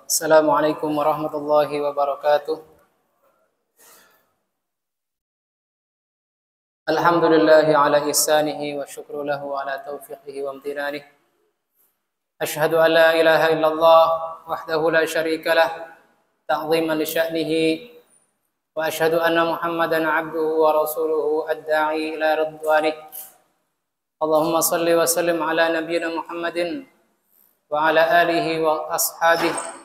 Assalamualaikum warahmatullahi wabarakatuh. Alhamdulillahi ala ihsanihi wa syukru lahu ala taufiqihi wa amtinanih. Ashhadu an la ilaha illallah wahdahu la syarika lah ta'ziman li sya'nihi wa ashhadu anna Muhammadan abduhu wa rasuluhu ad-da'i ila ridwanih. Allahumma salli wa sallim ala nabiyyina Muhammadin wa ala alihi wa ashabihi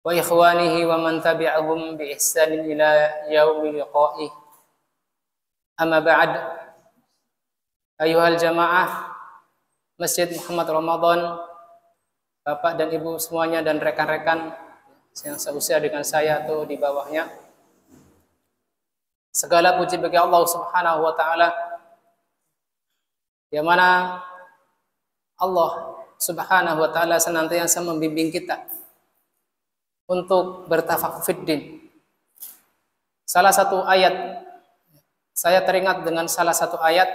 wa ikhwanihi wa man tabi'ahum bi ihsanin ila yaumi liqa'ih. Amma ba'd. Ayuhal jamaah Masjid Muhammad Ramadan, Bapak dan Ibu semuanya dan rekan-rekan yang seusia dengan saya atau di bawahnya. Segala puji bagi Allah Subhanahu wa taala, yang mana Allah Subhanahu wa taala senantiasa membimbing kita untuk bertafaqquh fiddin. Salah satu ayat, saya teringat dengan salah satu ayat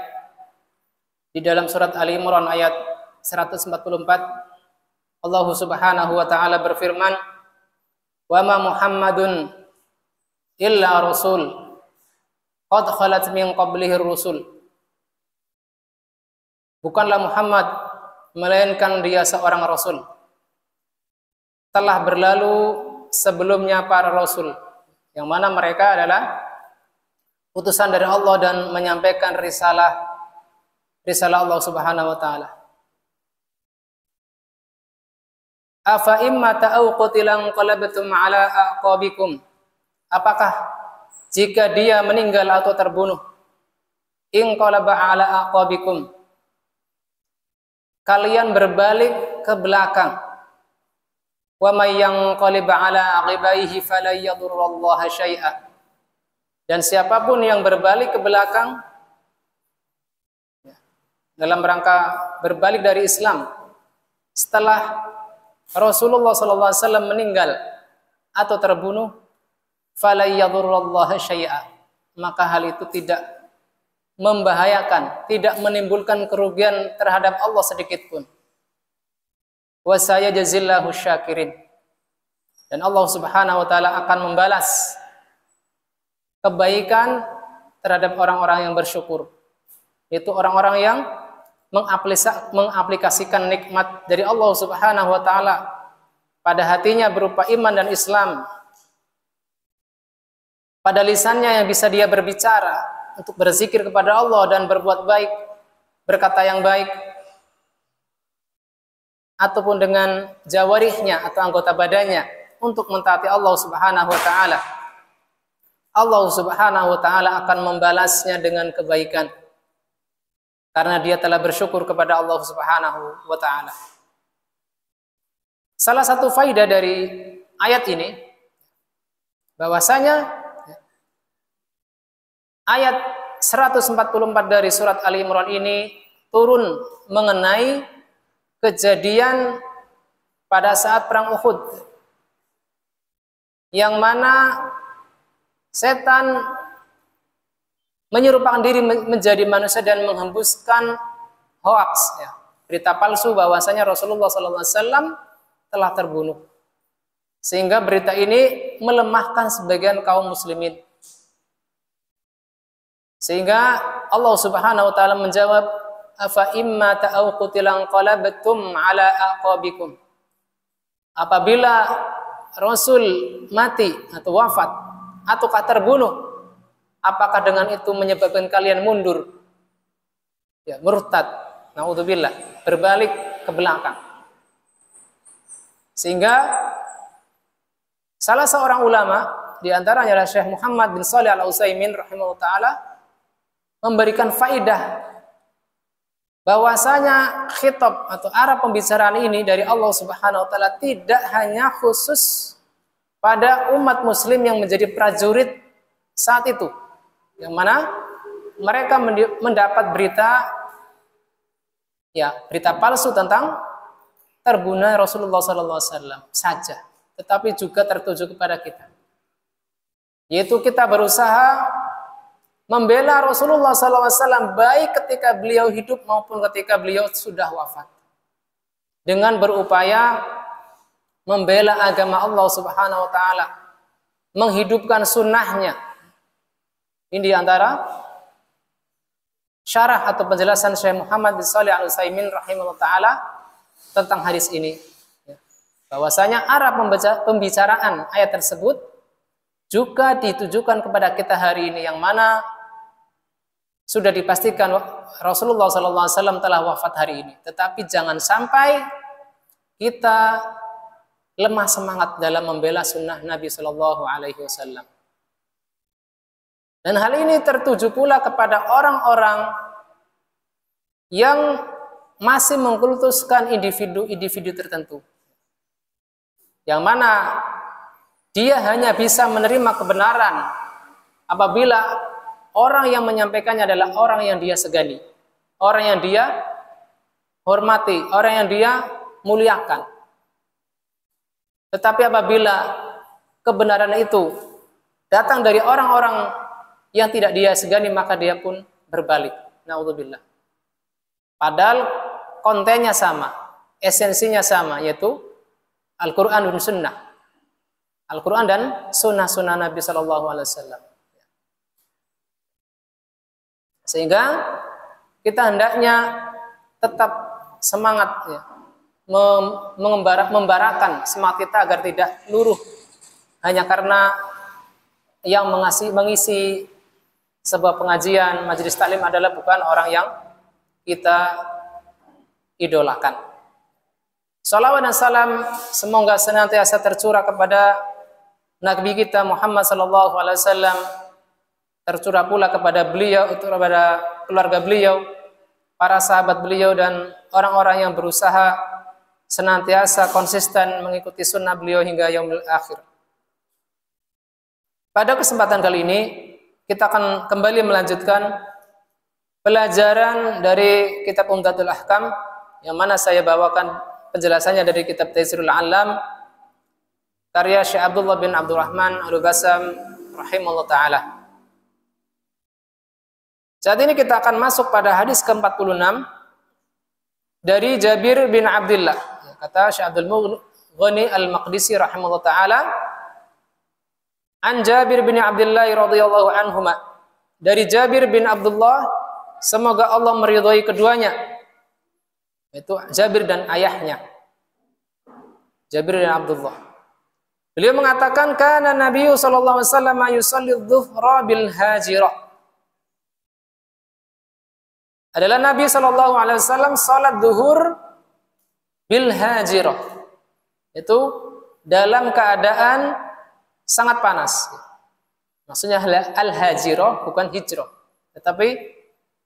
di dalam surat Ali Imran ayat 144. Allah Subhanahu wa taala berfirman, "Wa ma Muhammadun illa rasul qad khalat min qablihi rusul." Bukanlah Muhammad melainkan dia seorang rasul, telah berlalu sebelumnya para rasul, yang mana mereka adalah utusan dari Allah dan menyampaikan risalah Allah Subhanahu wa taala. Afa imma ta'au qutilan qalabtum ala aqabikum. Apakah jika dia meninggal atau terbunuh, in qalaba ala aqabikum, kalian berbalik ke belakang. Wa may yanqalib ala aqibaihi fala yadurrullaha syai'a. Dan siapapun yang berbalik ke belakang dalam rangka berbalik dari Islam setelah Rasulullah SAW meninggal atau terbunuh, fala yadurrullaha syai'a, maka hal itu tidak membahayakan, tidak menimbulkan kerugian terhadap Allah sedikit pun. Wa sayajzillahu syakirin, dan Allah Subhanahu wa taala akan membalas kebaikan terhadap orang-orang yang bersyukur, yaitu orang-orang yang mengaplikasikan nikmat dari Allah Subhanahu wa taala pada hatinya berupa iman dan Islam, pada lisannya yang bisa dia berbicara untuk berzikir kepada Allah dan berbuat baik, berkata yang baik, ataupun dengan jawarihnya atau anggota badannya untuk mentaati Allah Subhanahu wa taala. Allah Subhanahu wa taala akan membalasnya dengan kebaikan karena dia telah bersyukur kepada Allah Subhanahu wa taala. Salah satu faidah dari ayat ini bahwasanya ayat 144 dari surat Ali Imran ini turun mengenai kejadian pada saat perang Uhud, yang mana setan menyerupakan diri menjadi manusia dan menghembuskan hoax, berita palsu bahwasanya Rasulullah SAW telah terbunuh, sehingga berita ini melemahkan sebagian kaum muslimin, sehingga Allah Subhanahu wa taala menjawab, afa imma ta'au qutilan qalabtum ala aqabikum. Apabila Rasul mati atau wafat ataukah terbunuh, apakah dengan itu menyebabkan kalian mundur, murtad, naudzubillah, berbalik ke belakang. Sehingga salah seorang ulama, di antaranya adalah Syekh Muhammad bin Shalih Al-Utsaimin rahimahullah taala, memberikan faidah bahwasanya khitab atau arah pembicaraan ini dari Allah Subhanahu wa taala tidak hanya khusus pada umat muslim yang menjadi prajurit saat itu, yang mana mereka mendapat berita palsu tentang terbunuhnya Rasulullah SAW saja, tetapi juga tertuju kepada kita, yaitu kita berusaha membela Rasulullah SAW baik ketika beliau hidup maupun ketika beliau sudah wafat, dengan berupaya membela agama Allah Subhanahu wa taala, menghidupkan sunnahnya. Ini di antara syarah atau penjelasan Syekh Muhammad bin Shalih Al-Utsaimin rahimahullah taala tentang hadis ini. Bahwasanya arah pembicaraan ayat tersebut juga ditujukan kepada kita hari ini, yang mana sudah dipastikan Rasulullah SAW telah wafat hari ini. Tetapi jangan sampai kita lemah semangat dalam membela sunnah Nabi SAW. Dan hal ini tertuju pula kepada orang-orang yang masih mengkultuskan individu-individu tertentu, yang mana dia hanya bisa menerima kebenaran apabila orang yang menyampaikannya adalah orang yang dia segani, orang yang dia hormati, orang yang dia muliakan. Tetapi apabila kebenaran itu datang dari orang-orang yang tidak dia segani, maka dia pun berbalik. Naudzubillah. Padahal kontennya sama, esensinya sama, yaitu Al-Quran dan Sunnah. Al-Quran dan Sunnah-Sunnah Nabi SAW. Sehingga kita hendaknya tetap semangat ya, membarakan semangat kita agar tidak luruh hanya karena yang mengisi sebuah pengajian majelis taklim adalah bukan orang yang kita idolakan. Salawat dan salam semoga senantiasa tercurah kepada Nabi kita Muhammad SAW, tercurah pula kepada beliau, kepada keluarga beliau, para sahabat beliau, dan orang-orang yang berusaha senantiasa konsisten mengikuti sunnah beliau hingga yaumil akhir. Pada kesempatan kali ini kita akan kembali melanjutkan pelajaran dari kitab Umdatul Ahkam, yang mana saya bawakan penjelasannya dari kitab Taysirul Alam karya Syekh Abdullah bin Abdurrahman Al-Bassam rahimahullah ta'ala. Saat ini kita akan masuk pada hadis ke-46 dari Jabir bin Abdullah. Kata Syekh Abdul Mughni Al-Maqdisi rahimahullah ta'ala, an Jabir bin Abdullah radhiyallahu anhuma, dari Jabir bin Abdullah, semoga Allah meridhai keduanya, itu Jabir dan ayahnya, Jabir bin Abdullah. Beliau mengatakan, kana Nabi sallallahu alaihi wasallam yusalli adh-dhuhra bil hajirah. Adalah Nabi sallallahu alaihi wasallam salat zuhur bil hajirah, itu dalam keadaan sangat panas. Maksudnya al-hajirah bukan hijrah, tetapi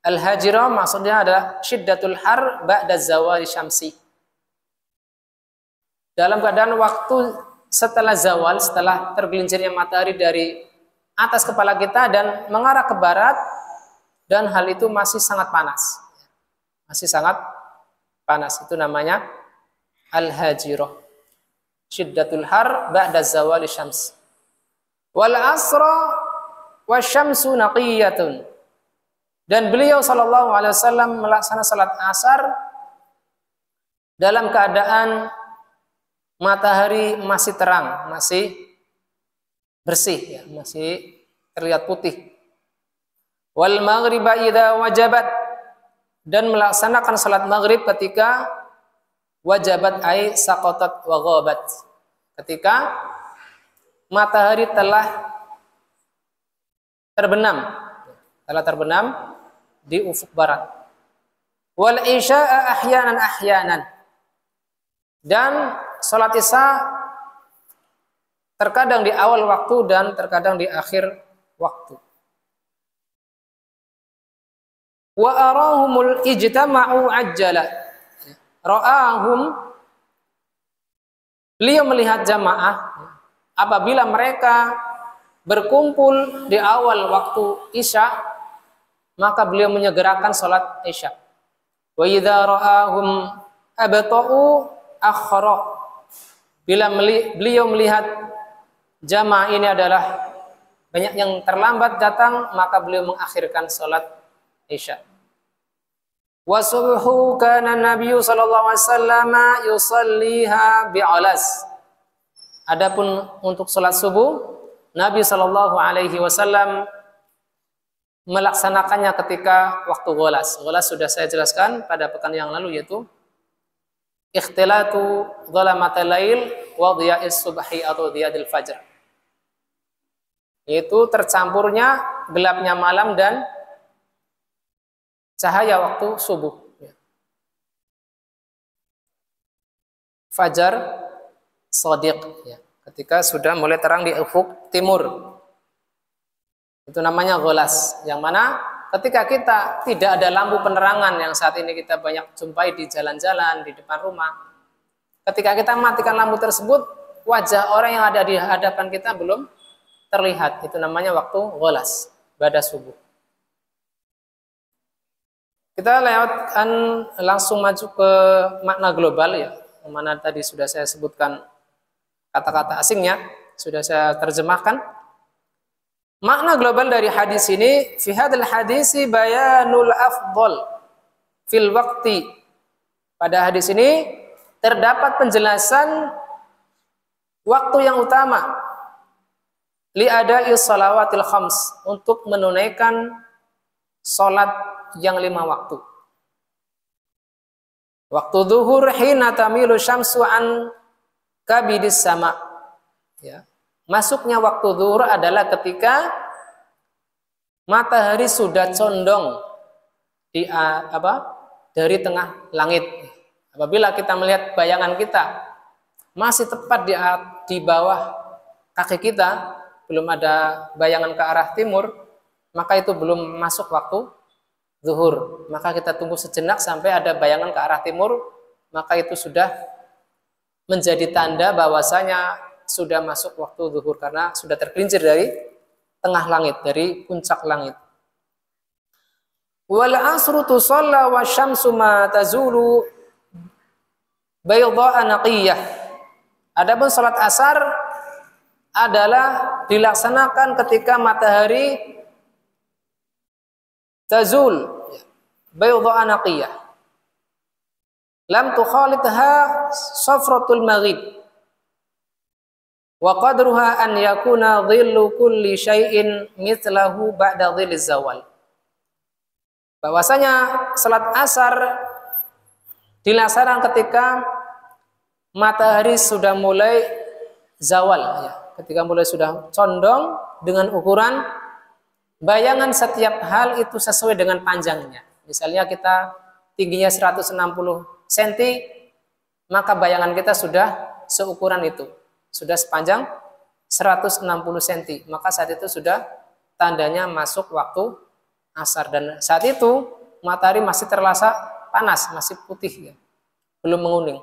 al-hajirah maksudnya adalah syiddatul har ba'da zawali syamsi. Dalam keadaan waktu setelah zawal, setelah tergelincirnya matahari dari atas kepala kita dan mengarah ke barat, dan hal itu masih sangat panas. Masih sangat panas. Itu namanya al-hajirah. Syiddatul har ba'da zawali syamsi. Wal asra wasyamsu naqiyatun, dan beliau sallallahu alaihi wasallam melaksanakan salat asar dalam keadaan matahari masih terang, masih bersih ya, masih terlihat putih. Wal maghriba idza wajabat, dan melaksanakan salat maghrib ketika wajabat ai saqatat wa ghabat, ketika matahari telah terbenam di ufuk barat. Wal isya'a ahyanan, dan salat isya terkadang di awal waktu dan terkadang di akhir waktu. Wa arahumul ijtama'u ajjala. Ra'ahum, beliau melihat jamaah apabila mereka berkumpul di awal waktu Isya, maka beliau menyegerakan salat Isya. Wa idza ra'ahum abta'u akhara. Bila beliau melihat jamaah ini adalah banyak yang terlambat datang, maka beliau mengakhirkan salat Isya. Wa subhu kana Nabi sallallahu alaihi wasallam yusalliha bi'alas. Adapun untuk sholat subuh, Nabi Shallallahu Alaihi Wasallam melaksanakannya ketika waktu gholas. Gholas sudah saya jelaskan pada pekan yang lalu, yaitu ikhtilatu dhalamatil lail wa dhiya'is subhi atau dhiya'il fajr. Yaitu tercampurnya gelapnya malam dan cahaya waktu subuh. Fajar shadiq, ya, ketika sudah mulai terang di ufuk timur. Itu namanya gholas, yang mana ketika kita tidak ada lampu penerangan yang saat ini kita banyak jumpai di jalan-jalan, di depan rumah. Ketika kita matikan lampu tersebut, wajah orang yang ada di hadapan kita belum terlihat. Itu namanya waktu gholas, pada subuh. Kita lewatkan langsung maju ke makna global, ya, yang mana tadi sudah saya sebutkan kata-kata asingnya, sudah saya terjemahkan. Makna global dari hadis ini, fi hadzal hadisi bayanul afdal fil waqti. Pada hadis ini terdapat penjelasan waktu yang utama li ada'i shalawatil khams, untuk menunaikan salat yang 5 waktu. Waktu zuhur hina tamilu syamsu an kabidis sama. Ya. Masuknya waktu zuhur adalah ketika matahari sudah condong dari tengah langit. Apabila kita melihat bayangan kita masih tepat di bawah kaki kita, belum ada bayangan ke arah timur, maka itu belum masuk waktu zuhur. Maka kita tunggu sejenak sampai ada bayangan ke arah timur, maka itu sudah menjadi tanda bahwasanya sudah masuk waktu zuhur, karena sudah tergelincir dari tengah langit, dari puncak langit. Wal asru tusalla wa syamsu ma tazulu bayda naqiyah. Adapun salat asar adalah dilaksanakan ketika matahari tazul bayda naqiyah, lam tukhalidha safratul maghrib, wa qadruha an yakuna dhillu kulli syai'in mithlahu ba'da dhilliz zawal. Bahwasanya salat asar dilaksanakan ketika matahari sudah mulai zawal, ya, ketika mulai sudah condong, dengan ukuran bayangan setiap hal itu sesuai dengan panjangnya. Misalnya kita tingginya 160 cm, maka bayangan kita sudah seukuran itu, sudah sepanjang 160 cm, maka saat itu sudah tandanya masuk waktu asar. Dan saat itu matahari masih terasa panas, masih putih, ya, belum menguning.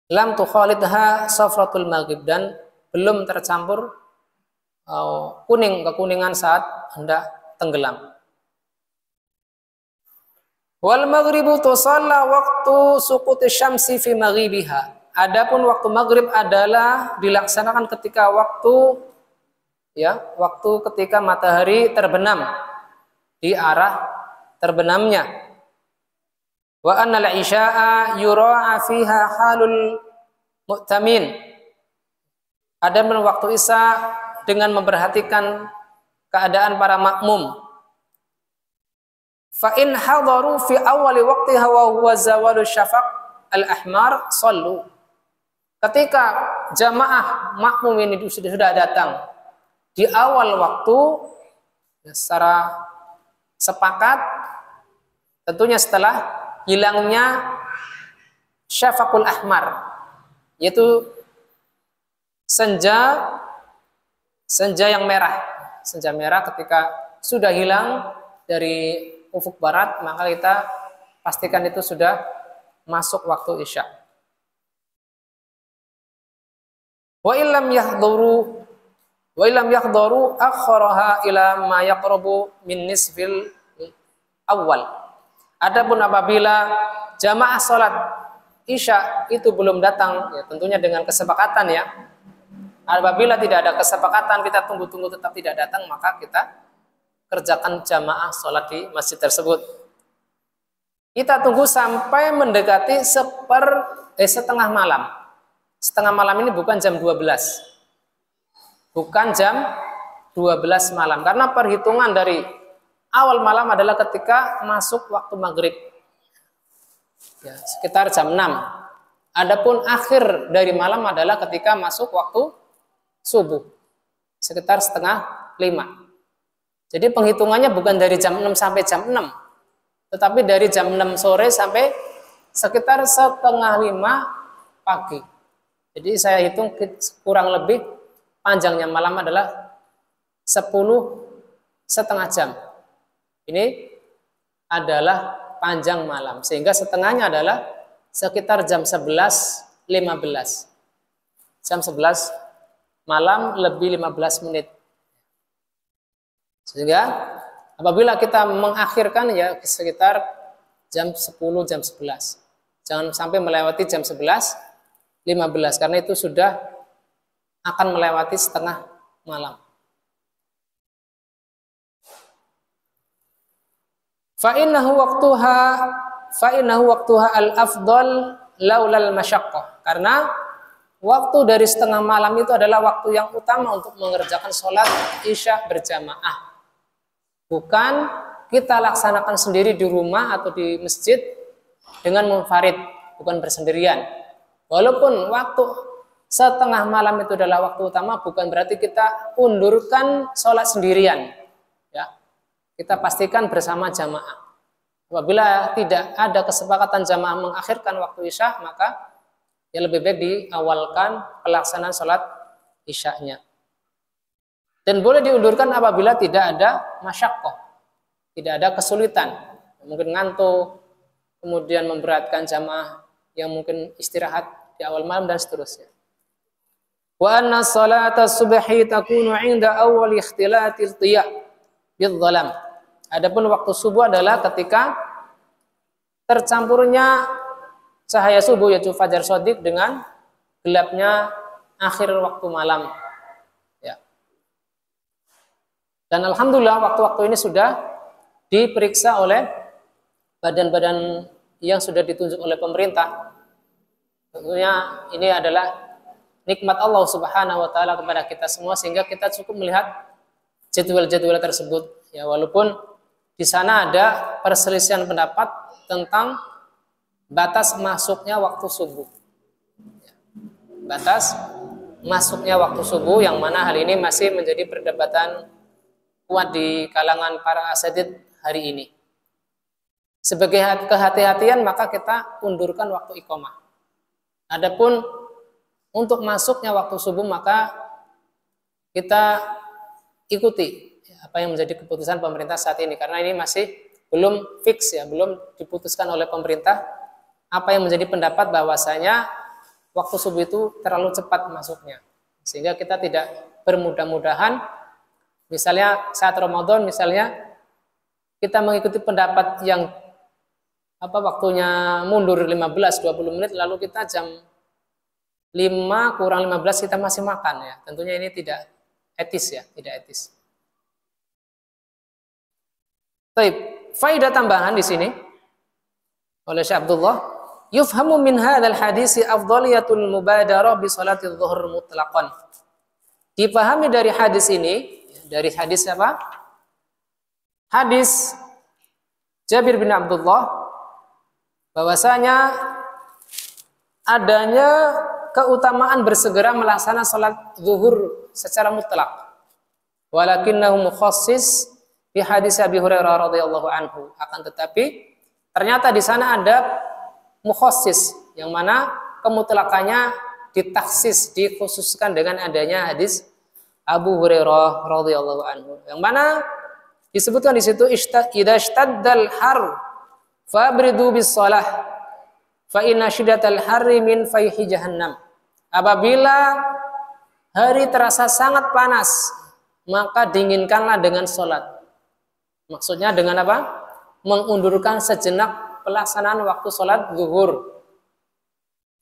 Lam tukhalidha safratul maghrib, dan belum tercampur kekuningan saat hendak tenggelam. Wal maghribu tusalla waktu suquti syamsi fi maghribiha. Adapun waktu maghrib adalah dilaksanakan ketika waktu ketika matahari terbenam di arah terbenamnya. Wa anna al-isya'a yura'a fiha halul mu'tamin. Adapun waktu isya dengan memperhatikan keadaan para makmum. Fa in hadaru fi awali waqtiha wa huwa zawalu syafaq al-ahmar sallu. Ketika jamaah makmum ini sudah datang di awal waktu, secara sepakat, tentunya setelah hilangnya syafaqul ahmar, yaitu senja yang merah. Senja merah ketika sudah hilang dari ufuk barat, maka kita pastikan itu sudah masuk waktu isya. Wa illam yahduru akharaha ila ma yaqrabu min nisfil awal. Adapun apabila jamaah salat isya itu belum datang, ya, tentunya dengan kesepakatan, ya. Apabila tidak ada kesepakatan, kita tunggu-tunggu tetap tidak datang, maka kita kerjakan jamaah salat di masjid tersebut. Kita tunggu sampai mendekati setengah malam. Setengah malam ini bukan jam 12. Bukan jam 12 malam. Karena perhitungan dari awal malam adalah ketika masuk waktu maghrib. Ya, sekitar jam 6. Adapun akhir dari malam adalah ketika masuk waktu subuh. Sekitar setengah 5. Jadi penghitungannya bukan dari jam 6 sampai jam 6. Tetapi dari jam 6 sore sampai sekitar setengah 5 pagi. Jadi saya hitung kurang lebih panjangnya malam adalah 10,5 jam. Ini adalah panjang malam. Sehingga setengahnya adalah sekitar jam 11.15. Jam 11 malam lebih 15 menit. Sehingga apabila kita mengakhirkan ya sekitar jam 10, jam 11. Jangan sampai melewati jam 11.15 karena itu sudah akan melewati setengah malam. Fa innahu waqtuha al-afdal laulal masyaqqah. Karena waktu dari setengah malam itu adalah waktu yang utama untuk mengerjakan sholat isya berjamaah. Bukan kita laksanakan sendiri di rumah atau di masjid dengan munfarid, bukan bersendirian. Walaupun waktu setengah malam itu adalah waktu utama, bukan berarti kita undurkan sholat sendirian. Ya, kita pastikan bersama jamaah. Apabila tidak ada kesepakatan jamaah mengakhirkan waktu isya, maka ya lebih baik diawalkan pelaksanaan sholat isya'nya. Dan boleh diundurkan apabila tidak ada masyaqqah, tidak ada kesulitan, mungkin ngantuk, kemudian memberatkan jamaah yang mungkin istirahat di awal malam dan seterusnya. Wa anna salata subhi takunu 'inda awwal ikhtilatil tiya bidh-dhalam. Adapun waktu subuh adalah ketika tercampurnya cahaya subuh yaitu fajar shadiq dengan gelapnya akhir waktu malam. Dan alhamdulillah waktu-waktu ini sudah diperiksa oleh badan-badan yang sudah ditunjuk oleh pemerintah. Tentunya ini adalah nikmat Allah Subhanahu wa taala kepada kita semua sehingga kita cukup melihat jadwal-jadwal tersebut. Ya, walaupun di sana ada perselisihan pendapat tentang batas masuknya waktu subuh. Batas masuknya waktu subuh yang mana hal ini masih menjadi perdebatan kuat di kalangan para asatidz hari ini. Sebagai kehati-hatian maka kita undurkan waktu iqamah. Adapun untuk masuknya waktu subuh maka kita ikuti apa yang menjadi keputusan pemerintah saat ini karena ini masih belum fix ya, belum diputuskan oleh pemerintah apa yang menjadi pendapat bahwasanya waktu subuh itu terlalu cepat masuknya. Sehingga kita tidak bermudah-mudahan. Misalnya saat Ramadan misalnya kita mengikuti pendapat yang waktunya mundur 15-20 menit lalu kita jam 5 kurang 15 kita masih makan ya. Tentunya ini tidak etis ya, tidak etis. Baik, faedah tambahan di sini oleh Syekh Abdullah, yufhamu min hadzal hadis afdaliyatul mubadarah bi salatil dhuhr mutlaqan. Dipahami dari hadis ini. Dari hadis apa? Hadis Jabir bin Abdullah bahwasanya adanya keutamaan bersegera melaksanakan salat zuhur secara mutlak. Walakinnahu mukhassis di hadis Abi Hurairah radhiyallahu anhu. Akan tetapi ternyata di sana ada mukhassis yang mana kemutlakannya ditaksis, dikhususkan dengan adanya hadis Abu Hurairah radhiyallahu anhu yang mana disebutkan di situ idza ishtaddal har fabridu bis shalah fa inna shiddatal harri min fayhi jahannam. Apabila hari terasa sangat panas maka dinginkanlah dengan salat. Maksudnya dengan apa? Mengundurkan sejenak pelaksanaan waktu salat zuhur.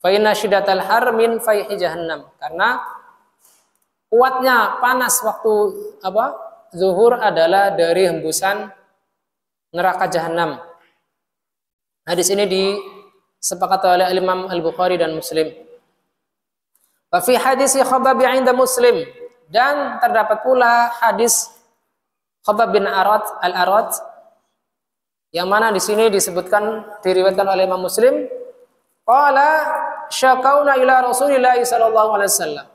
Fa inna shiddatal har min fayhi jahannam. Karena kuatnya panas waktu zuhur adalah dari hembusan neraka jahanam. Hadis ini Sepakat oleh Imam Al-Bukhari dan Muslim. Wa fi hadis Khabbab 'inda Muslim, dan terdapat pula hadis Khabbab bin Al-Arat yang mana di sini disebutkan diriwayatkan oleh Imam Muslim, qala syakauna ila Rasulillah sallallahu alaihi wasallam.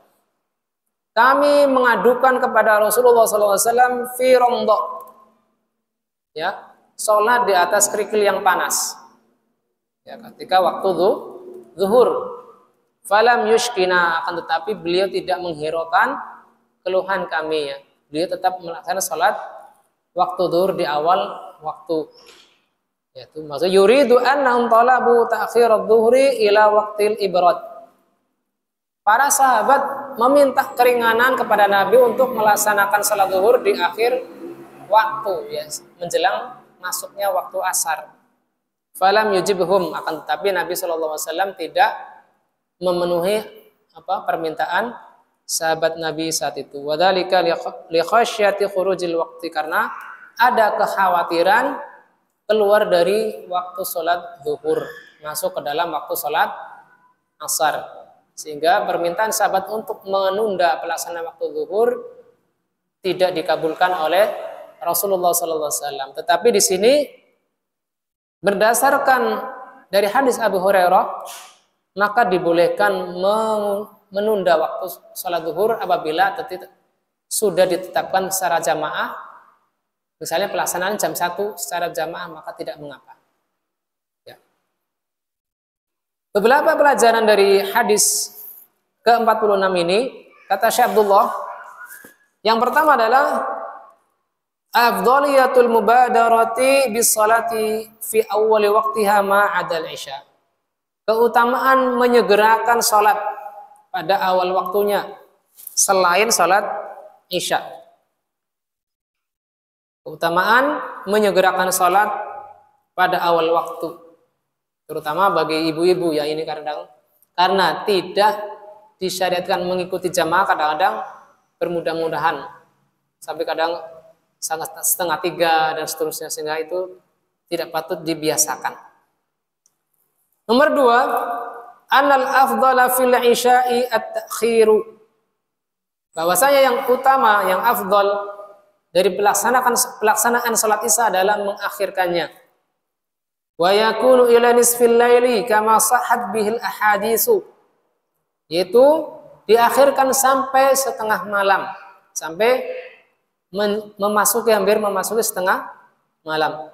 Kami mengadukan kepada Rasulullah sallallahu alaihi wasallam fi ramdha. Ya, salat di atas kerikil yang panas. Ya, ketika waktu zuhur. Falam yushkina, akan tetapi beliau tidak menghiraukan keluhan kami ya. Beliau tetap melaksanakan salat waktu zuhur di awal waktu. Yaitu maksud yuridu annahum talabu ta'khir adh-dhuhri ila waqtil ibrad. Para sahabat meminta keringanan kepada Nabi untuk melaksanakan salat zuhur di akhir waktu ya, menjelang masuknya waktu asar. Falam yujibhum, akan tetapi Nabi SAW tidak memenuhi permintaan sahabat Nabi saat itu. Wadzalika li khasyati khurujil waqti, karena ada kekhawatiran keluar dari waktu sholat zuhur masuk ke dalam waktu sholat asar, sehingga permintaan sahabat untuk menunda pelaksanaan waktu zuhur tidak dikabulkan oleh Rasulullah SAW. Tetapi di sini berdasarkan dari hadis Abu Hurairah, maka dibolehkan menunda waktu sholat zuhur apabila sudah ditetapkan secara jamaah. Misalnya pelaksanaan jam 1 secara jamaah, maka tidak mengapa. Ya. Beberapa pelajaran dari hadis ke-46 ini, kata Syekh Abdullah, yang pertama adalah afdhaliyatul mubadarati bis salati fi awwali waqtiha ma'adal isya. Keutamaan menyegerakan salat pada awal waktunya selain salat isya. Keutamaan menyegerakan salat pada awal waktu, terutama bagi ibu-ibu ya, ini karena tidak disyariatkan mengikuti jamaah, kadang-kadang bermudah-mudahan sampai kadang setengah 3 dan seterusnya, sehingga itu tidak patut dibiasakan. Nomor 2, annal afdhala fil isya'i at-ta'khiru. Bahwasanya yang utama, yang afdal dari pelaksanaan salat isya adalah mengakhirkannya. Wa yakunu ila nisfil laili kama sahhat bihil ahaditsu. Yaitu diakhirkan sampai setengah malam, sampai hampir memasuki setengah malam.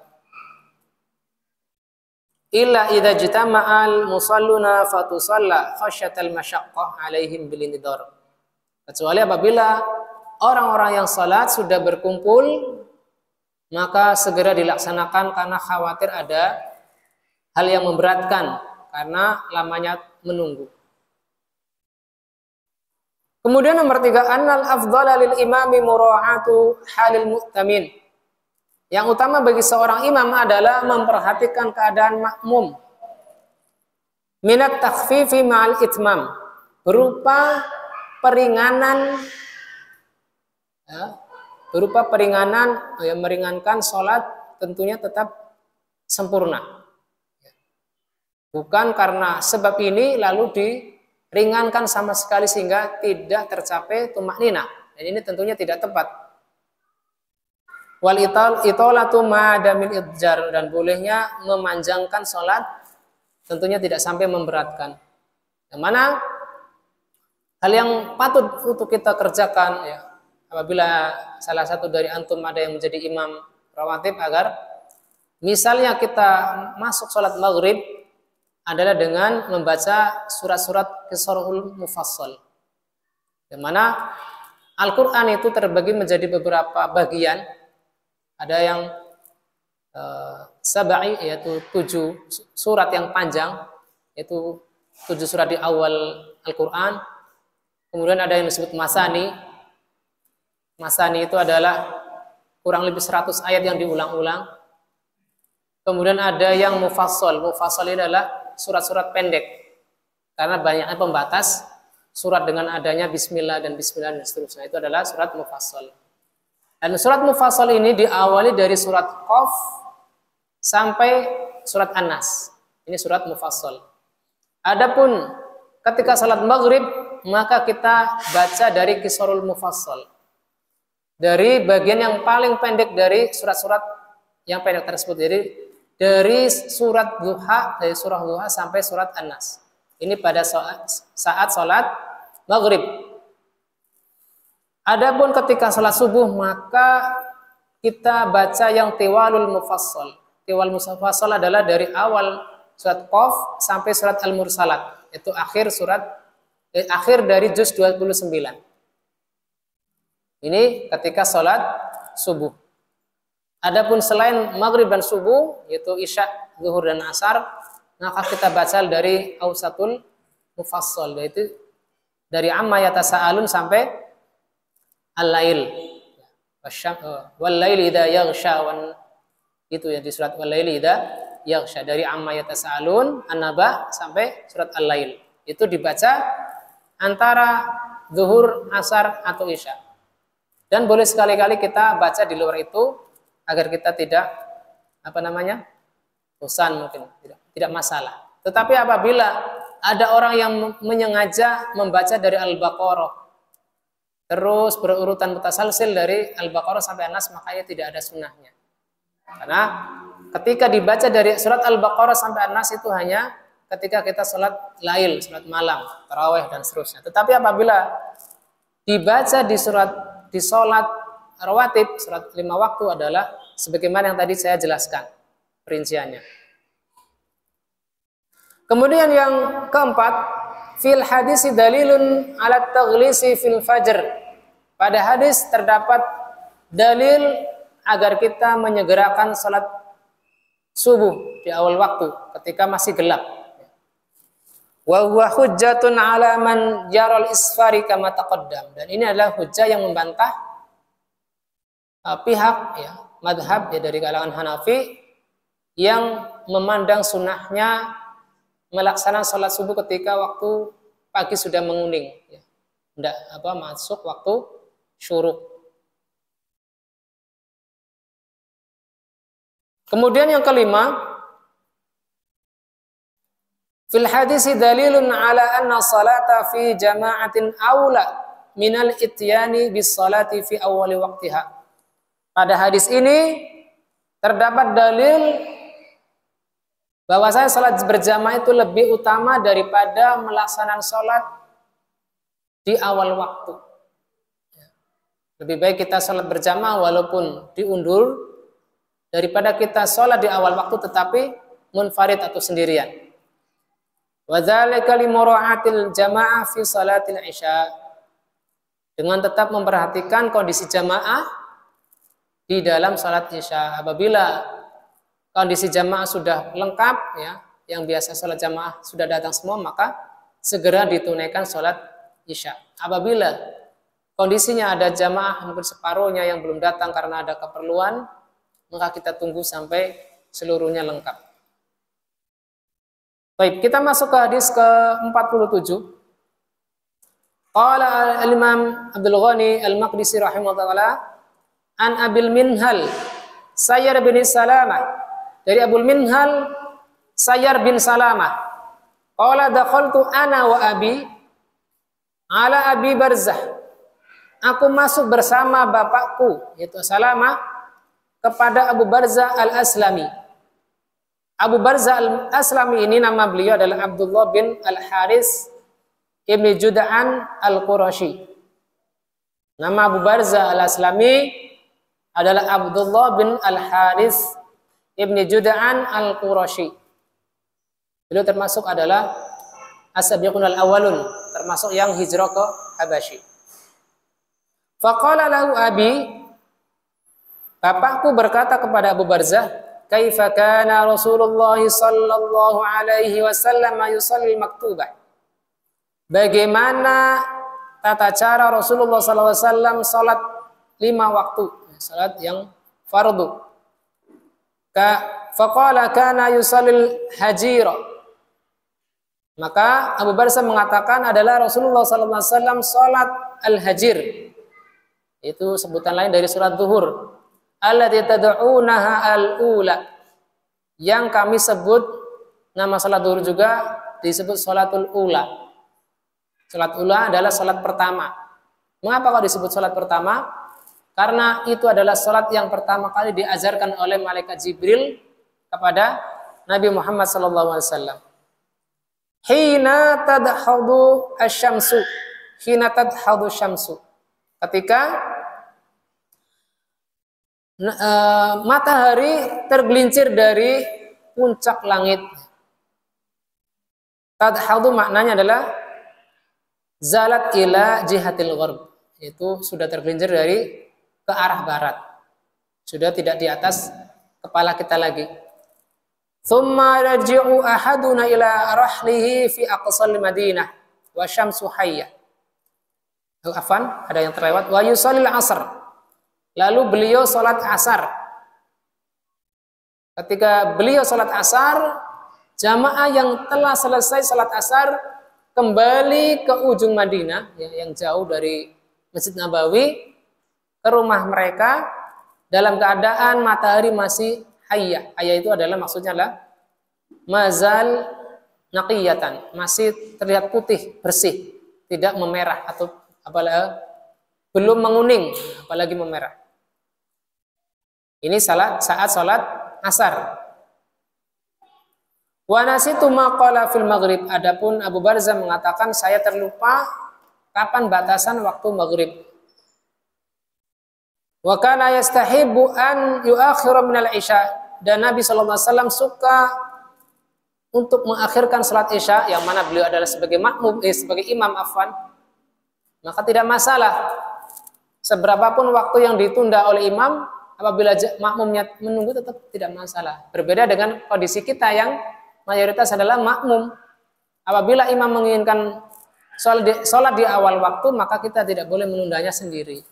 Illa idza jitama'al musalluna fatusalla khasyatal masyaqqah alaihim bil nidar. Kecuali apabila orang-orang yang salat sudah berkumpul, maka segera dilaksanakan karena khawatir ada hal yang memberatkan karena lamanya menunggu. Kemudian nomor 3, annal afdhala lil imami mura'atu halil mu'tamin. Yang utama bagi seorang imam adalah memperhatikan keadaan makmum. Minat takhfifi ma'al itmam, berupa peringanan yang meringankan sholat tentunya tetap sempurna. Bukan karena sebab ini lalu diringankan sama sekali sehingga tidak tercapai tumakninah. Dan ini tentunya tidak tepat. Wal itolatu ma'adamil idjar, dan bolehnya memanjangkan sholat tentunya tidak sampai memberatkan. Yang mana hal yang patut untuk kita kerjakan ya, apabila salah satu dari antum ada yang menjadi imam rawatib, agar misalnya kita masuk sholat maghrib adalah dengan membaca surat-surat Qisarul Mufassal, di mana Al-Quran itu terbagi menjadi beberapa bagian. Ada yang sabai, yaitu 7 surat yang panjang, yaitu 7 surat di awal Al-Quran. Kemudian ada yang disebut masani. Masani itu adalah kurang lebih 100 ayat yang diulang-ulang. Kemudian ada yang mufassal. Mufassal ini adalah surat-surat pendek, karena banyaknya pembatas surat dengan adanya bismillah dan bismillah dan seterusnya. Itu adalah surat mufassal. Dan surat mufassal ini diawali dari surat Qaf sampai surat An-Nas. Ini surat mufassal. Adapun ketika salat maghrib, maka kita baca dari qisarul mufassal. Dari bagian yang paling pendek dari surat-surat yang pendek tersebut. Jadi dari surat duha, dari surah duha sampai surat An-Nas. Ini pada saat salat maghrib. Adapun ketika salat subuh, maka kita baca yang tiwalul mufassal. Tiwal mufassal adalah dari awal surat Qaf sampai surat Al-Mursalat. Itu akhir dari juz 29. Ini ketika salat subuh. Adapun selain maghrib dan subuh, yaitu isya, zuhur dan asar, maka kita baca dari ausatul mufassal, yaitu dari amma yatasaalun sampai al-lail. Wal laili idza yaghsha, itu ya di surat wal laili idza yaghsha, dari amma yatasaalun an-naba sampai surat al-lail. Itu dibaca antara zuhur, asar atau isya. Dan boleh sekali-kali kita baca di luar itu agar kita tidak bosan, mungkin tidak masalah. Tetapi apabila ada orang yang menyengaja membaca dari Al-Baqarah terus berurutan mutasalsil dari Al-Baqarah sampai An-Nas, makanya tidak ada sunnahnya. Karena ketika dibaca dari surat Al-Baqarah sampai An-Nas itu hanya ketika kita sholat lail, sholat malam, tarawih dan seterusnya. Tetapi apabila dibaca di sholat rawatib, sholat 5 waktu adalah sebagaimana yang tadi saya jelaskan perinciannya. Kemudian yang keempat, fil hadisi dalilun ala taghlisi fil fajr. Pada hadis terdapat dalil agar kita menyegerakan salat subuh di awal waktu ketika masih gelap. Wa huwa hujjatun ala man jaral isfari kama taqaddam. Dan ini adalah hujjah yang membantah pihak madhab dari kalangan Hanafi yang memandang sunnahnya melaksanakan sholat subuh ketika waktu pagi sudah menguning, tidak masuk waktu syuruk. Kemudian yang kelima, fil hadisi dalilun ala anna salata fi jama'atin aula minal ityani bis salati fi awwali waqtiha. Pada hadis ini terdapat dalil bahwasanya salat berjamaah itu lebih utama daripada melaksanakan salat di awal waktu. Lebih baik kita salat berjamaah walaupun diundur daripada kita salat di awal waktu tetapi munfarid atau sendirian. Wa dzalika li mura'atil jamaah fi salatil isya. Dengan tetap memperhatikan kondisi jamaah di dalam salat isya. Apabila kondisi jamaah sudah lengkap, yang biasa salat jamaah sudah datang semua, maka segera ditunaikan salat isya. Apabila kondisinya ada jamaah mungkin separuhnya yang belum datang karena ada keperluan, maka kita tunggu sampai seluruhnya lengkap. Baik, kita masuk ke hadis ke-47. Qala al-Imam Abdul Ghani Al-Maqdisi rahimahullah an Abil Minhal Sayyar bin Salamah, dari Abul Minhal Sayyar bin Salamah, qala dakhaltu ana wa abi ala Abi Barzah. Aku masuk bersama bapakku yaitu Salamah kepada Abu Barzah Al-Aslami. Abu Barzah Al-Aslami ini nama beliau adalah Abdullah bin Al-Haris Ibn Jud'an Al-Qurashi. Nama Abu Barzah Al-Aslami adalah Abdullah bin Al-Haris Ibn Jud'an Al-Qurashi. Beliau termasuk adalah as-sabiqun al-awwalun, termasuk yang hijrah ke Habasyi. Faqala lahu abi, bapakku berkata kepada Abu Barzah, kaifa kana Rasulullah sallallahu alaihi wasallam yusalli maktubah. Bagaimana tata cara Rasulullah sallallahu alaihi wasallam salat 5 waktu, salat yang fardu. Faqala kana yusallil hajira. Maka Abu Barzah mengatakan adalah Rasulullah sallallahu alaihi wasallam salat al-hajir. Itu sebutan lain dari surat Zuhur. Allati tad'unaha al-ula. Yang kami sebut nama salat zuhur juga disebut salatul ula. Salat ula adalah salat pertama. Mengapa kok disebut salat pertama? Karena itu adalah salat yang pertama kali diajarkan oleh malaikat Jibril kepada Nabi Muhammad SAW. Hina tadhadu asy-syamsu, hina tadhadu syamsu. Ketika matahari tergelincir dari puncak langit. Tadhadu maknanya adalah zalat ila jihatil gharb, itu sudah tergelincir dari ke arah barat, sudah tidak di atas kepala kita lagi. Tsumma yarji'u ahaduna ila rahlihi fi aqsal Madinah wa syamsu hayyah. Afan, ada yang terlewat. Wa yusallil asr. Lalu beliau salat asar. Ketika beliau salat asar, jamaah yang telah selesai salat asar kembali ke ujung Madinah, yang jauh dari Masjid Nabawi, ke rumah mereka dalam keadaan matahari masih hayyah. Hayyah itu adalah maksudnya adalah mazal naqiyatan, masih terlihat putih, bersih, tidak memerah atau apalagi belum menguning, apalagi memerah. Ini saat salat asar. Wa nasitu ma qala fil maghrib. Adapun Abu Barzah mengatakan saya terlupa kapan batasan waktu maghrib. Wa kana yastahibu an yuakhira minal isya, dan Nabi SAW suka untuk mengakhirkan salat isya, yang mana beliau adalah sebagai makmum, sebagai imam afwan, maka tidak masalah seberapapun waktu yang ditunda oleh imam, apabila makmumnya menunggu tetap tidak masalah. Berbeda dengan kondisi kita yang mayoritas adalah makmum. Apabila imam menginginkan salat di awal waktu, maka kita tidak boleh menundanya sendiri.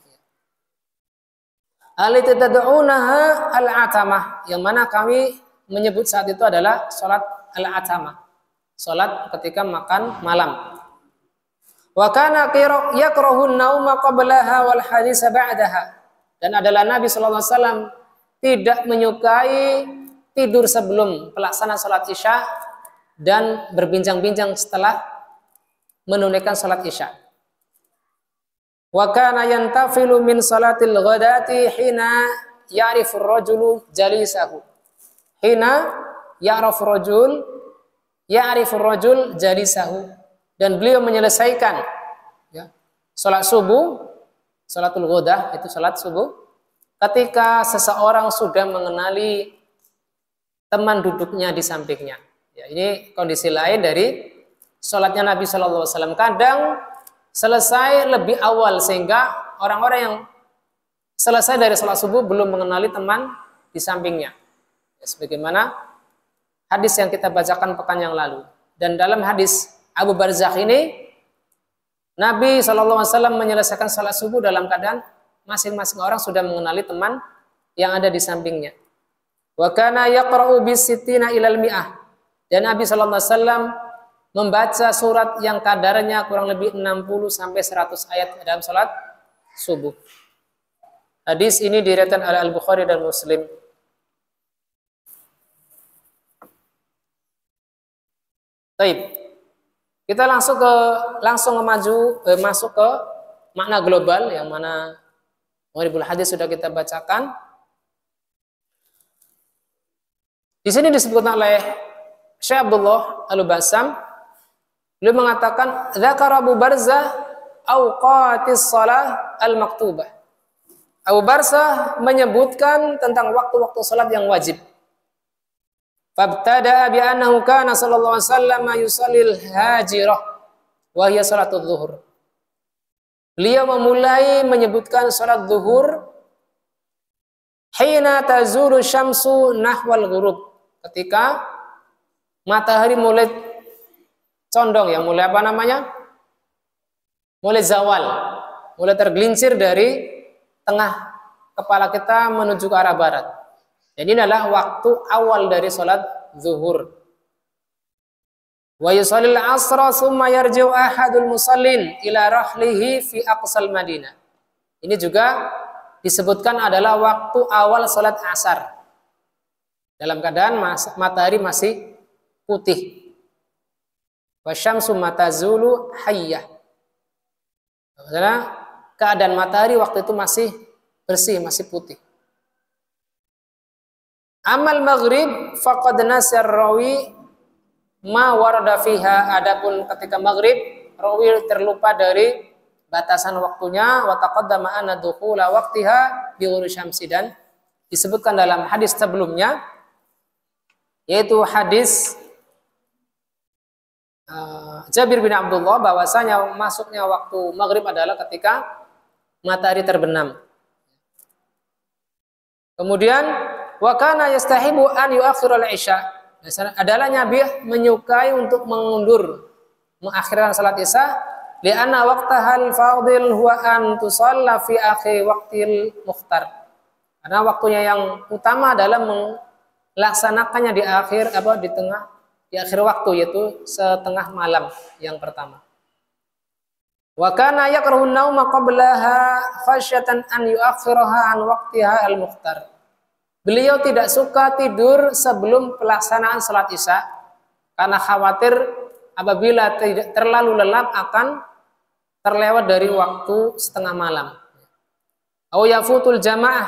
Allati tad'unaha al-atamah, yang mana kami menyebut saat itu adalah salat al-atamah, salat ketika makan malam. Wa kana yakrahu an-nauma qablaha wal hadits ba'daha, dan adalah Nabi sallallahu alaihi wasallam tidak menyukai tidur sebelum pelaksanaan salat isya dan berbincang-bincang setelah menunaikan salat isya. Wa kana yantafilu min salatil ghadati hina ya'rifu ar-rajulu jalisahu. Hina ya'rifu ar-rajul jalisahu. Dan beliau menyelesaikan salat subuh, salatul ghadah itu salat subuh, ketika seseorang sudah mengenali teman duduknya di sampingnya. Ya, ini kondisi lain dari salatnya Nabi sallallahu alaihi wasallam. Kadang selesai lebih awal sehingga orang-orang yang selesai dari sholat subuh belum mengenali teman di sampingnya. Ya, sebagaimana hadis yang kita bacakan pekan yang lalu. Dan dalam hadis Abu Barzah ini, Nabi SAW menyelesaikan sholat subuh dalam keadaan masing-masing orang sudah mengenali teman yang ada di sampingnya. Wa kana yaqra'u bis-sittina ilal mi'ah. Dan Nabi SAW membaca surat yang kadarnya kurang lebih 60 sampai 100 ayat dalam salat subuh. Hadis ini diriwayatkan oleh Al-Bukhari dan Muslim. Baik. Kita langsung masuk ke makna global, yang mana Gharibul Hadis sudah kita bacakan. Di sini disebutkan oleh Syekh Abdullah Al-Bassam, beliau mengatakan dzakara Abu Barzah awqatis shalah al-maktubah. Abu Barzah menyebutkan tentang waktu-waktu salat yang wajib. Fabtada bi annahu kana sallallahu alaihi wasallam yusallil hajirah wa hiya salatul zuhur. Beliau memulai menyebutkan salat zuhur hina tazuru syamsu nahwal ghurub, ketika matahari mulai condong, yang mulai apa namanya? Mulai zawal, mulai tergelincir dari tengah kepala kita menuju ke arah barat. Jadi ini adalah waktu awal dari sholat zuhur. Wa yusallil asra summa yarji'u ahadul musallin ila rahlihi fi aqsal Madinah. Ini juga disebutkan adalah waktu awal sholat asar. Dalam keadaan matahari masih putih. Wasyamsu matazulu hayyah. Karena keadaan matahari waktu itu masih bersih, masih putih. Amal maghrib faqad nasar rawi ma warada fiha. Adapun ketika maghrib rawi terlupa dari batasan waktunya, wa taqaddama anna dukhula waqtiha bi ghururi syamsi, dan disebutkan dalam hadis sebelumnya, yaitu hadis Jabir bin Abdullah, bahwasanya masuknya waktu maghrib adalah ketika matahari terbenam. Kemudian wa kana yastahibu an yuakhirul isya, adalah Nabi menyukai untuk mengakhirkan salat isya, li'anna waqtahal fadil huwa an tusalla fi akhir waqtil mukhtar, karena waktunya yang utama adalah melaksanakannya di akhir di akhir waktu, yaitu setengah malam yang pertama. Wa kana yakrahu an-nauma qablaha khasyatan an yuakhiraha an waqtiha al-mukhtar. Beliau tidak suka tidur sebelum pelaksanaan salat isya karena khawatir apabila tidak terlalu lelap akan terlewat dari waktu setengah malam. Au yafutul jamaah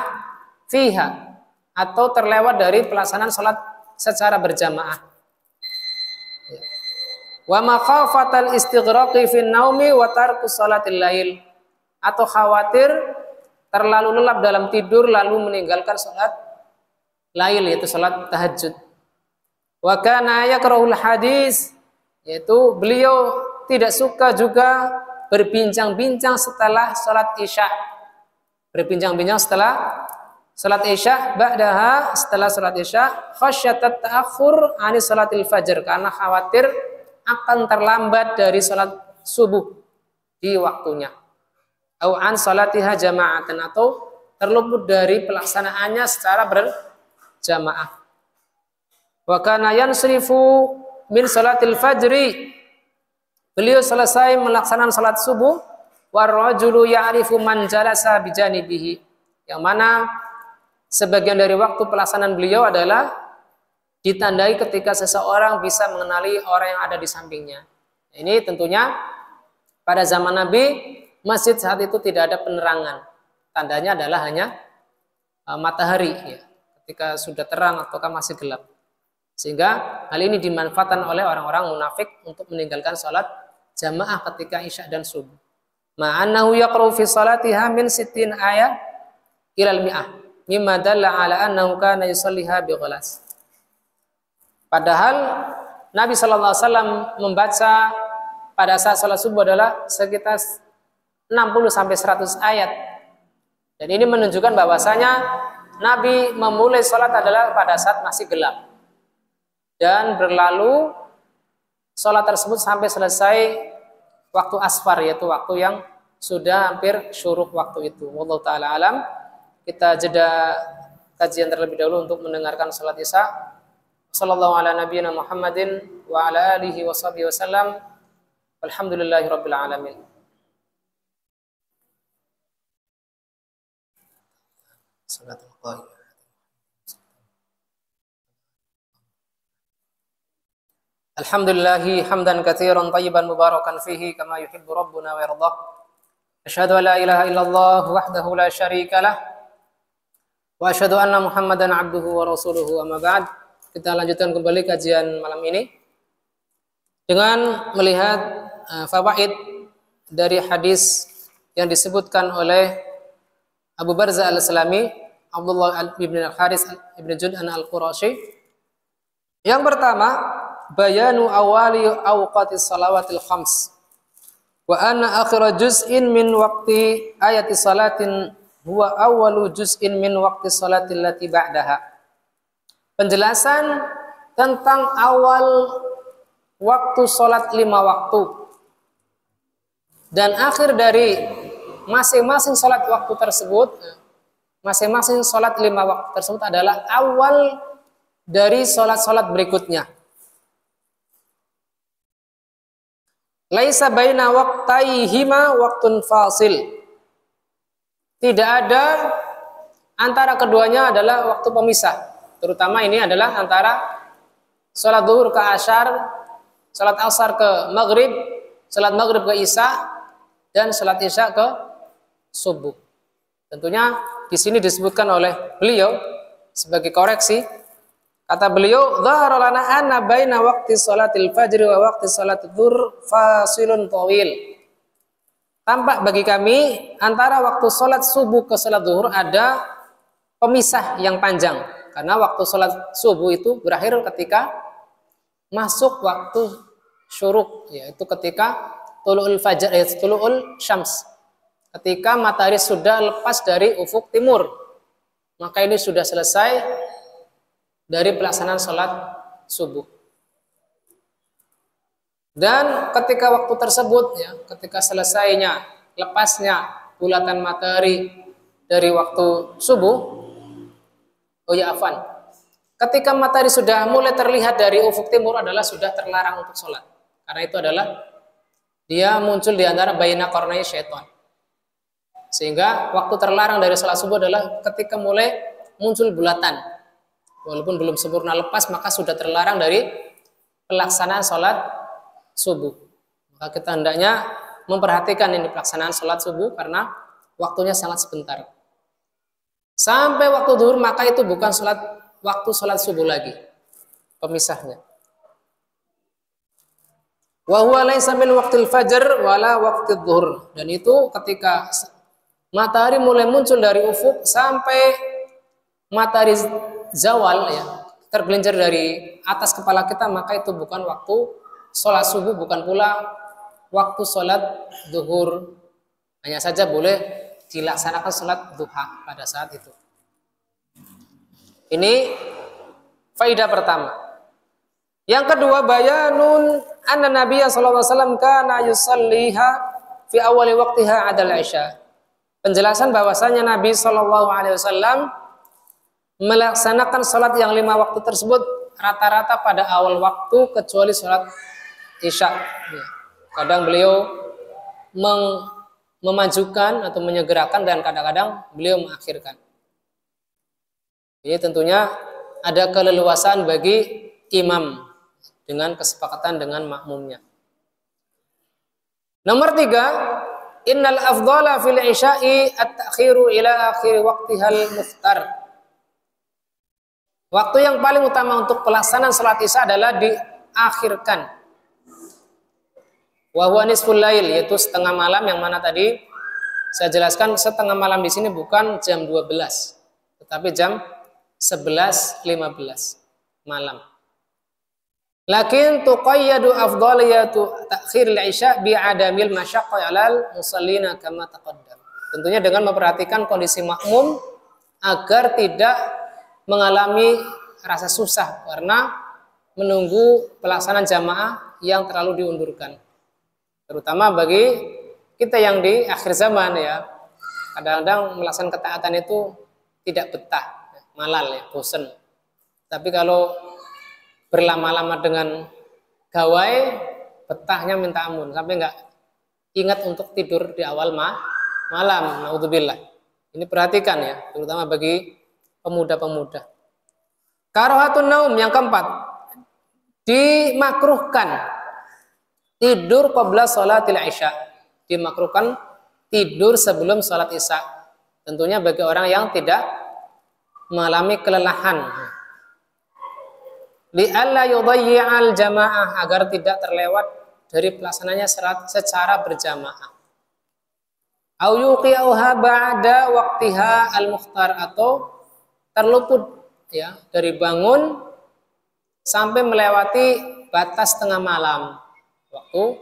fiha, atau terlewat dari pelaksanaan salat secara berjamaah. Wa makhafatal istighraqi fin naumi wa tarkus salatil lail, atau khawatir terlalu lelap dalam tidur lalu meninggalkan salat lail, yaitu salat tahajud. Wa kana yakrahul hadis, yaitu beliau tidak suka juga berbincang-bincang setelah salat isya. Berbincang-bincang setelah salat isya, ba'daha, setelah salat isya, khasyatat ta'akhur ani salatil fajr, karena khawatir akan terlambat dari salat subuh di waktunya. Au an salatiha jama'atan, atau terluput dari pelaksanaannya secara berjamaah. Wa kana yansrifu min salatil fajri, beliau selesai melaksanakan salat subuh, war rajulu ya'rifu man jalasa bijanibihi, yang mana sebagian dari waktu pelaksanaan beliau adalah ditandai ketika seseorang bisa mengenali orang yang ada di sampingnya. Ini tentunya pada zaman Nabi, masjid saat itu tidak ada penerangan. Tandanya adalah hanya matahari, ya, ketika sudah terang ataukah masih gelap. Sehingga hal ini dimanfaatkan oleh orang-orang munafik untuk meninggalkan salat jamaah ketika isya dan subuh. Ma'annahu yaqra'u fi salatiha min 60 ayat ilal mi'ah, mimma dalla ala annahu kana yusalliha bi ghalas. Padahal Nabi sallallahu alaihi wasallam membaca pada saat salat subuh adalah sekitar 60 sampai 100 ayat. Dan ini menunjukkan bahwasanya Nabi memulai salat adalah pada saat masih gelap. Dan berlalu salat tersebut sampai selesai waktu asfar, yaitu waktu yang sudah hampir syuruk waktu itu. Wallahu taala alam. Kita jeda kajian terlebih dahulu untuk mendengarkan salat isya. Sallallahu ala nabiyyina Muhammadin wa ala alihi wa sahbihi wasallam. Alhamdulillahi rabbil alamin. Alhamdulillahi hamdan katsiran tayyiban mubarakan fihi kama yuhibbu rabbuna wa yardah. Asyhadu an la ilaha illallah wahdahu la syarika lah, wa asyhadu anna Muhammadan abduhu wa rasuluhu, amma ba'd. Kita lanjutkan kembali kajian malam ini dengan melihat fawaid dari hadis yang disebutkan oleh Abu Barzah al-Aslami, Abdullah bin al-Haris ibn Jud'an al-Qurashi. Yang pertama, bayanu awali awqatis salawatil khams wa anna akhira juz'in min waqti ayati salatin huwa awwalu juz'in min waqti salatil lati ba'daha. Penjelasan tentang awal waktu sholat 5 waktu dan akhir dari masing-masing sholat waktu tersebut. Masing-masing sholat 5 waktu tersebut adalah awal dari sholat-sholat berikutnya. Laisa baina waqtaihima waqtun fasil. Tidak ada antara keduanya adalah waktu pemisah. Terutama ini adalah antara Salat zuhur ke asyar, salat asar ke maghrib, salat maghrib ke isya, dan salat isya ke subuh. Tentunya di sini disebutkan oleh beliau sebagai koreksi. Kata beliau, "Dhahara lana anna baina waqti salatil fajri wa waqti salatil dhuhr fasilun tawil." Tampak bagi kami antara waktu salat subuh ke salat zuhur ada pemisah yang panjang. Karena waktu salat subuh itu berakhir ketika masuk waktu syuruk, yaitu ketika tulu'ul fajar, tulu'ul syams. Ketika matahari sudah lepas dari ufuk timur. Maka ini sudah selesai dari pelaksanaan salat subuh. Dan ketika waktu tersebut ya, ketika selesainya lepasnya bulatan matahari dari waktu subuh, ketika matahari sudah mulai terlihat dari ufuk timur adalah sudah terlarang untuk sholat. Karena itu adalah dia muncul di antara baina qarnai syaitan. Sehingga waktu terlarang dari sholat subuh adalah ketika mulai muncul bulatan. Walaupun belum sempurna lepas, maka sudah terlarang dari pelaksanaan sholat subuh. Maka kita hendaknya memperhatikan ini pelaksanaan sholat subuh karena waktunya sangat sebentar. Sampai waktu zuhur maka itu bukan waktu sholat subuh lagi. Pemisahnya. Wa huwa laisa min waqtil fajr wala waqtil zuhur. Dan itu ketika matahari mulai muncul dari ufuk sampai matahari zawal ya, tergelincir dari atas kepala kita, maka itu bukan waktu sholat subuh, bukan pula waktu sholat zuhur. Hanya saja boleh dilaksanakan sholat duha pada saat itu. Ini faidah pertama. Yang kedua, bayanun anna Nabiya sallallahu alaihi wasallam kana yusalliha fi awali waqtiha adal isya. Penjelasan bahwasanya Nabi sallallahu alaihi wasallam melaksanakan sholat yang 5 waktu tersebut rata-rata pada awal waktu kecuali sholat isya. Kadang beliau memajukan atau menyegerakan dan kadang-kadang beliau mengakhirkan. Ini tentunya ada keleluasaan bagi imam dengan kesepakatan dengan makmumnya. Nomor 3, innal afdhala fil isya'i at-ta'khiru ila akhir waqtihal mukhtar. Waktu yang paling utama untuk pelaksanaan salat isya adalah diakhirkan. Wa huwa nisful lail, yaitu setengah malam, yang mana tadi saya jelaskan setengah malam di sini bukan jam 12, tetapi jam 11.15 malam. Lakin tuqayyadu afdaliyatu ta'khiril isya bi adamil masyaqqah 'alal musallina kama taqaddam. Tentunya dengan memperhatikan kondisi makmum agar tidak mengalami rasa susah karena menunggu pelaksanaan jamaah yang terlalu diundurkan. Terutama bagi kita yang di akhir zaman ya, kadang-kadang melaksanakan ketaatan itu tidak betah, malal ya, bosan. Tapi kalau berlama-lama dengan gawai, betahnya minta ampun, sampai nggak ingat untuk tidur di awal malam. Naudzubillah. Ini perhatikan ya, terutama bagi pemuda-pemuda. Karahatun naum, yang keempat, dimakruhkan tidur qabla sholatil isya. Dimakruhkan tidur sebelum sholat isya. Tentunya bagi orang yang tidak mengalami kelelahan. Li'alla yudayyi'al jamaah, agar tidak terlewat dari pelaksananya secara berjamaah. Au yuqi'uha ba'da waqtiha al-mukhtar, atau terluput ya dari bangun sampai melewati batas tengah malam, waktu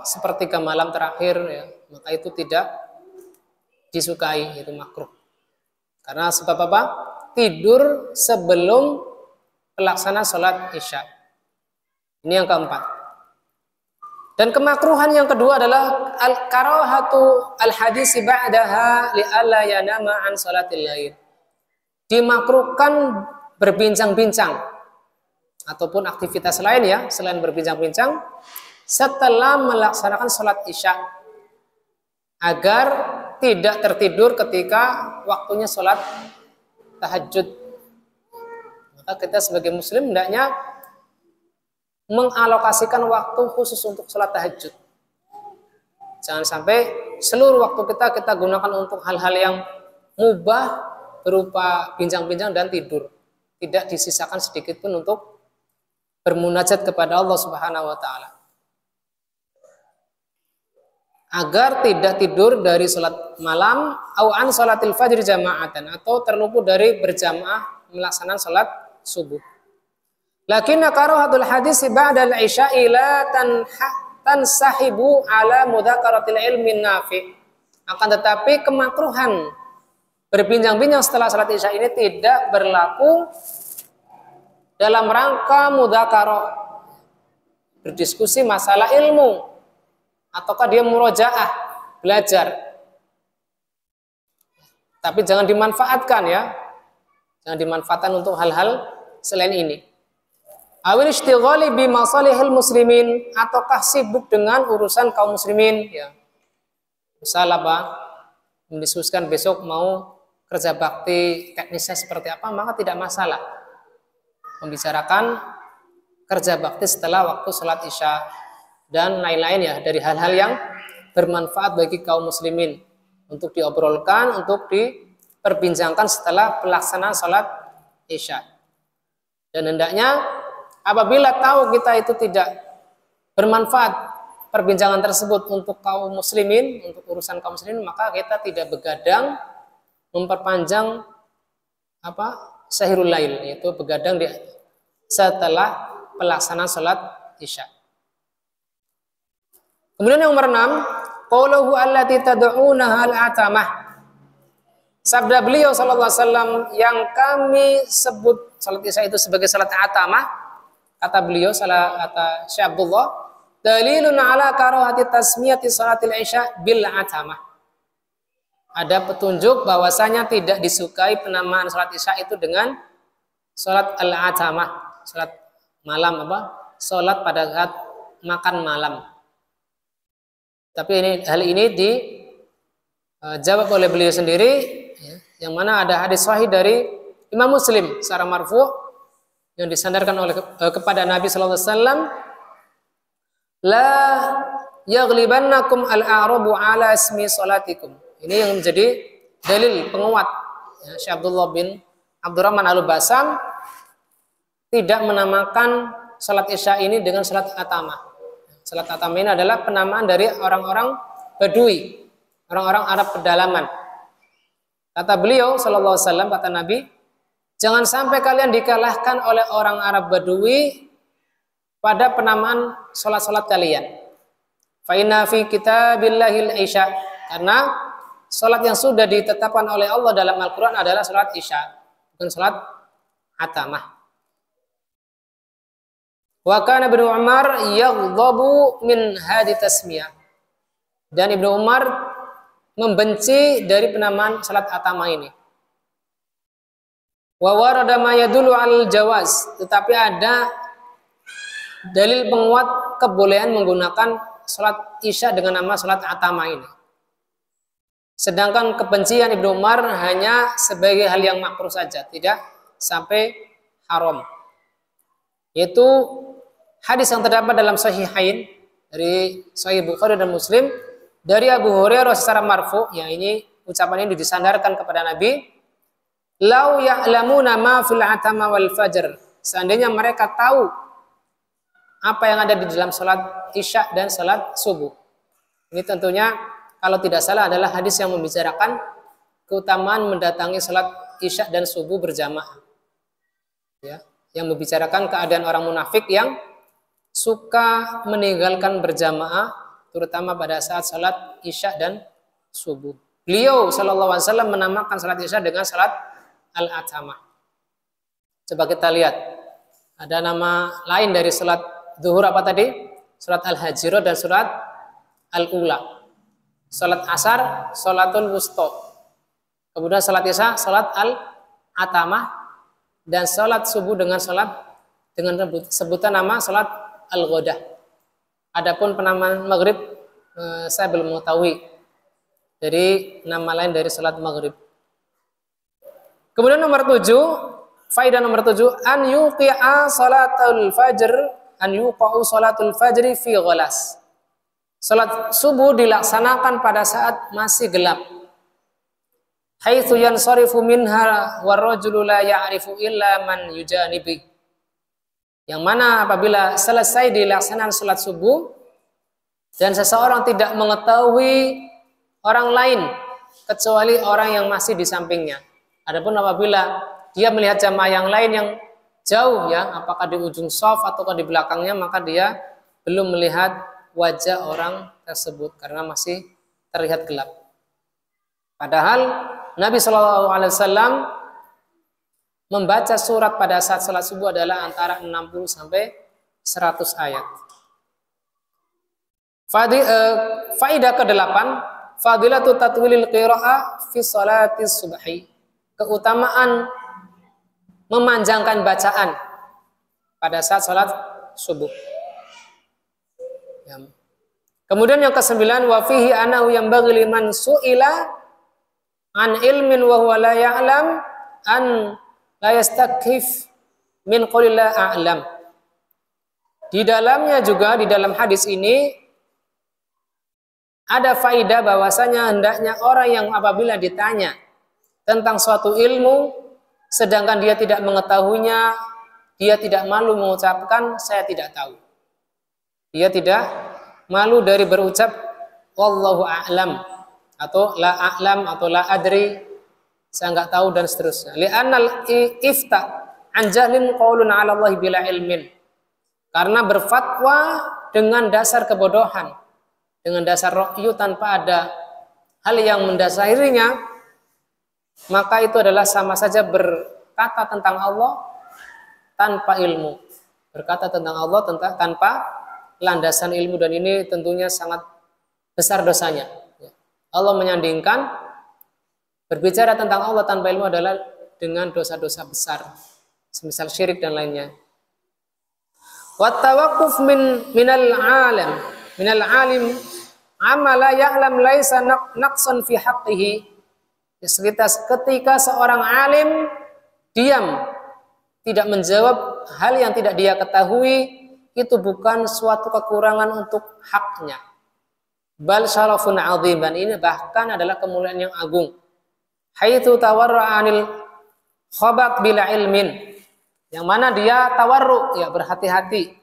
sepertiga malam terakhir ya, maka itu tidak disukai, itu makruh. Karena sebab apa? Tidur sebelum pelaksanaan sholat isya. Ini yang keempat. Dan kemakruhan yang kedua adalah al-karahatu al-hadisi ba'daha li'alla yanama an sholatil lail. Dimakruhkan berbincang-bincang ataupun aktivitas lain ya, selain berbincang-bincang setelah melaksanakan sholat isya, agar tidak tertidur ketika waktunya sholat tahajud. Maka Maka kita sebagai muslim hendaknya mengalokasikan waktu khusus untuk sholat tahajud. Jangan sampai seluruh waktu kita gunakan untuk hal-hal yang mubah berupa bincang-bincang dan tidur. Tidak disisakan sedikit pun untuk bermunajat kepada Allah Subhanahu wa taala. Agar tidak tidur dari salat malam au an salatil fajr jama'atan, atau terluput dari berjamaah melaksanakan salat subuh. Lakinna karahatul hadis ba'da al-isya'i la tansahibu ala mudhakaratil ilmin nafi'. Akan tetapi kemakruhan berbincang-bincang setelah salat isya ini tidak berlaku dalam rangka mudzakarah, berdiskusi masalah ilmu, ataukah dia murojaah, belajar. Tapi jangan dimanfaatkan ya. Jangan dimanfaatkan untuk hal-hal selain ini. Awil ishtighali bi masalihil muslimin, ataukah sibuk dengan urusan kaum muslimin ya. Misal apa? Mendiskusikan besok mau kerja bakti teknisnya seperti apa, maka tidak masalah membicarakan kerja bakti setelah waktu sholat isya dan lain-lain ya, dari hal-hal yang bermanfaat bagi kaum muslimin untuk diobrolkan, untuk diperbincangkan setelah pelaksanaan sholat isya. Dan hendaknya apabila tahu kita itu tidak bermanfaat perbincangan tersebut untuk kaum muslimin, untuk urusan kaum muslimin, maka kita tidak begadang memperpanjang sahirul lail, yaitu begadang setelah pelaksanaan salat isya. Kemudian yang nomor 6, qauluhu allati tad'unaha al-atamah. Sabda beliau sallallahu alaihi wasallam yang kami sebut salat isya itu sebagai salat atamah. Kata beliau, kata Syekh Abdullah, dalilun ala karahati tasmiyati salatil isya bil atamah. Ada petunjuk bahwasanya tidak disukai penamaan salat isya itu dengan salat al-atamah, salat malam salat pada saat makan malam. Tapi hal ini dijawab oleh beliau sendiri ya, yang mana ada hadis sahih dari Imam Muslim secara marfu yang disandarkan oleh kepada Nabi sallallahu alaihi wasallam, la yaghlibannakum al-a'rabu ala ismi salatikum. Ini yang menjadi dalil penguat ya, Syekh Abdullah bin Abdurrahman Al-Basam tidak menamakan salat isya ini dengan salat atamah. Salat atamah ini adalah penamaan dari orang-orang Badui, orang-orang Arab pedalaman. Kata beliau sallallahu alaihi wasallam, kata Nabi, jangan sampai kalian dikalahkan oleh orang Arab Badui pada penamaan salat-salat kalian. Fa inna fi kitabillahil isya, karena salat yang sudah ditetapkan oleh Allah dalam Al-Quran adalah salat isya, bukan salat atamah. Wa kana Ibnu Umar yaghdabu min hadi tasmiyah. Dan Ibnu Umar membenci dari penamaan salat atamah ini. Wa warada ma yadullu al jawaz, tetapi ada dalil penguat kebolehan menggunakan salat isya dengan nama salat atamah ini. Sedangkan kebencian Ibnu Umar hanya sebagai hal yang makruh saja, tidak sampai haram. Yaitu hadis yang terdapat dalam Sahihain dari Sahih Bukhari dan Muslim dari Abu Hurairah secara marfu, yang ini ucapan ini disandarkan kepada Nabi, lau ya'lamuna ma fil atama wal fajr, seandainya mereka tahu apa yang ada di dalam salat isya dan salat subuh. Ini tentunya kalau tidak salah adalah hadis yang membicarakan keutamaan mendatangi salat isya dan subuh berjamaah. Ya, yang membicarakan keadaan orang munafik yang suka meninggalkan berjamaah, terutama pada saat salat isya dan subuh. Beliau sallallahu alaihi wasallam menamakan salat isya dengan salat al-atamah. Coba kita lihat, ada nama lain dari salat zuhur apa tadi? Salat al-hajirah dan salat al-ula. Salat asar, salatul wusta. Kemudian salat isya, salat al-atamah, dan salat subuh dengan salat dengan sebutan nama salat al-ghadah. Adapun penamaan maghrib saya belum mengetahui dari nama lain dari salat maghrib. Kemudian nomor 7, Faedah nomor 7, an yuqi'a salatul fajr, an yuqa'u salatul fajri fi ghalas. Salat subuh dilaksanakan pada saat masih gelap. Haitsu yansarifu minha warrajulu la ya'rifu illa man yujanibi. Yang mana apabila selesai dilaksanakan salat subuh dan seseorang tidak mengetahui orang lain kecuali orang yang masih di sampingnya. Adapun apabila dia melihat jamaah yang lain yang jauh ya, apakah di ujung shaf ataukah di belakangnya, maka dia belum melihat wajah orang tersebut karena masih terlihat gelap. Padahal Nabi SAW membaca surat pada saat salat subuh adalah antara 60 sampai 100 ayat. Faidah ke-8, fadilatu tatwilil qira'ah fi salatis subhi. Keutamaan memanjangkan bacaan pada saat salat subuh. Ya. Kemudian yang ke-9, wa fihi annahu yanbaghi liman su'ila an ilmin wa huwa la ya'lam an la yastakif min qouli la a'lam. Di dalamnya juga, di dalam hadis ini ada faidah bahwasanya hendaknya orang yang apabila ditanya tentang suatu ilmu sedangkan dia tidak mengetahuinya, dia tidak malu mengucapkan saya tidak tahu. Dia tidak malu dari berucap wallahu a'lam atau la a'lam atau la adri, saya enggak tahu dan seterusnya. Li'annal ifta an jahlin qaulun 'ala Allah bila ilmin. Karena berfatwa dengan dasar kebodohan, dengan dasar ra'yu tanpa ada hal yang mendasarinya, maka itu adalah sama saja berkata tentang Allah tanpa ilmu. Berkata tentang Allah tanpa landasan ilmu, dan ini tentunya sangat besar dosanya. Allah menyandingkan berbicara tentang Allah tanpa ilmu adalah dengan dosa-dosa besar, semisal syirik dan lainnya. Wa tawaqquf minal alim amala ya'lam laisa naqsan fi haqqihi. Ketika seorang alim diam, tidak menjawab hal yang tidak dia ketahui, itu bukan suatu kekurangan untuk haknya. Bal syarafun 'azim, dan ini bahkan adalah kemuliaan yang agung. Haitsu tawarra 'anil khabat bila ilmin, yang mana dia tawarru, ya berhati-hati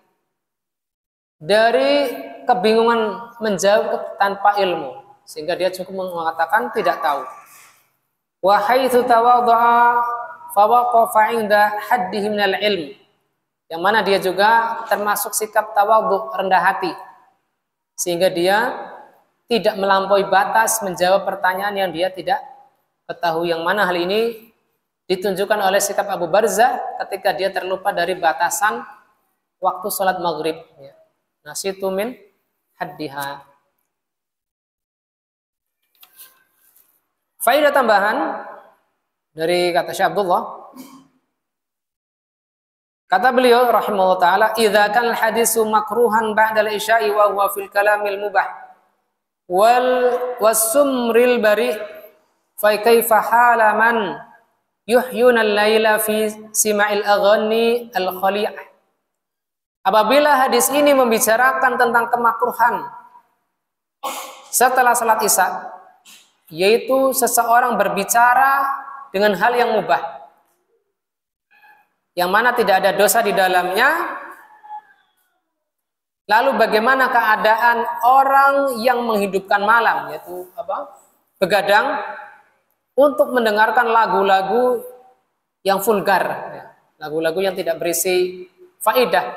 dari kebingungan menjawab tanpa ilmu, sehingga dia cukup mengatakan tidak tahu. Wa haitsu tawadha'a fawaqafa 'inda haddihi minal ilm, yang mana dia juga termasuk sikap tawadhu, rendah hati, sehingga dia tidak melampaui batas menjawab pertanyaan yang dia tidak ketahui, yang mana hal ini ditunjukkan oleh sikap Abu Barzah ketika dia terlupa dari batasan waktu sholat maghrib. Nasitu min haddiha. Faidah tambahan dari kata Syekh Abdullah, kata beliau rahimahullah taala, idza kan hadisu makruhan ba'da al-isya'i wa huwa fil kalamil mubah wal wasumril bari fa kaifa hala man yuhyuna al-laila fi sima'il aghani al-khali'ah. Apabila hadis ini membicarakan tentang kemakruhan setelah salat Isya, yaitu seseorang berbicara dengan hal yang mubah, yang mana tidak ada dosa di dalamnya, lalu bagaimana keadaan orang yang menghidupkan malam, yaitu begadang untuk mendengarkan lagu-lagu yang vulgar, lagu-lagu yang tidak berisi faedah,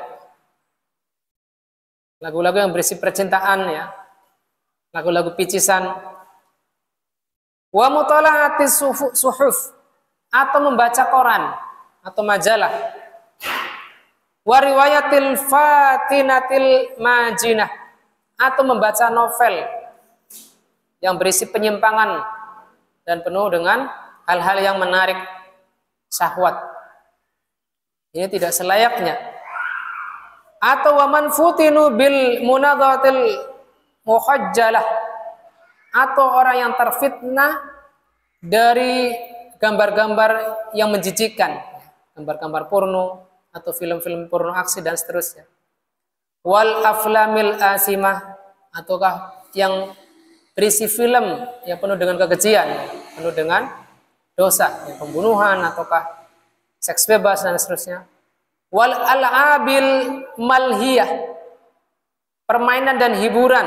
lagu-lagu yang berisi percintaan, ya, lagu-lagu picisan. Wa mutala'atis suhuf, atau membaca koran atau majalah. Wa riwayatil fatinatil majinah, atau membaca novel yang berisi penyimpangan dan penuh dengan hal-hal yang menarik syahwat. Ini tidak selayaknya. Atau waman futinu bil munadhatil muhajjalah, atau orang yang terfitnah dari gambar-gambar yang menjijikkan, gambar-gambar porno atau film-film porno aksi dan seterusnya. Wal aflamil asimah, ataukah yang berisi film yang penuh dengan kekejian, penuh dengan dosa, pembunuhan ataukah seks bebas dan seterusnya. Wal al'abil malhiyah, permainan dan hiburan,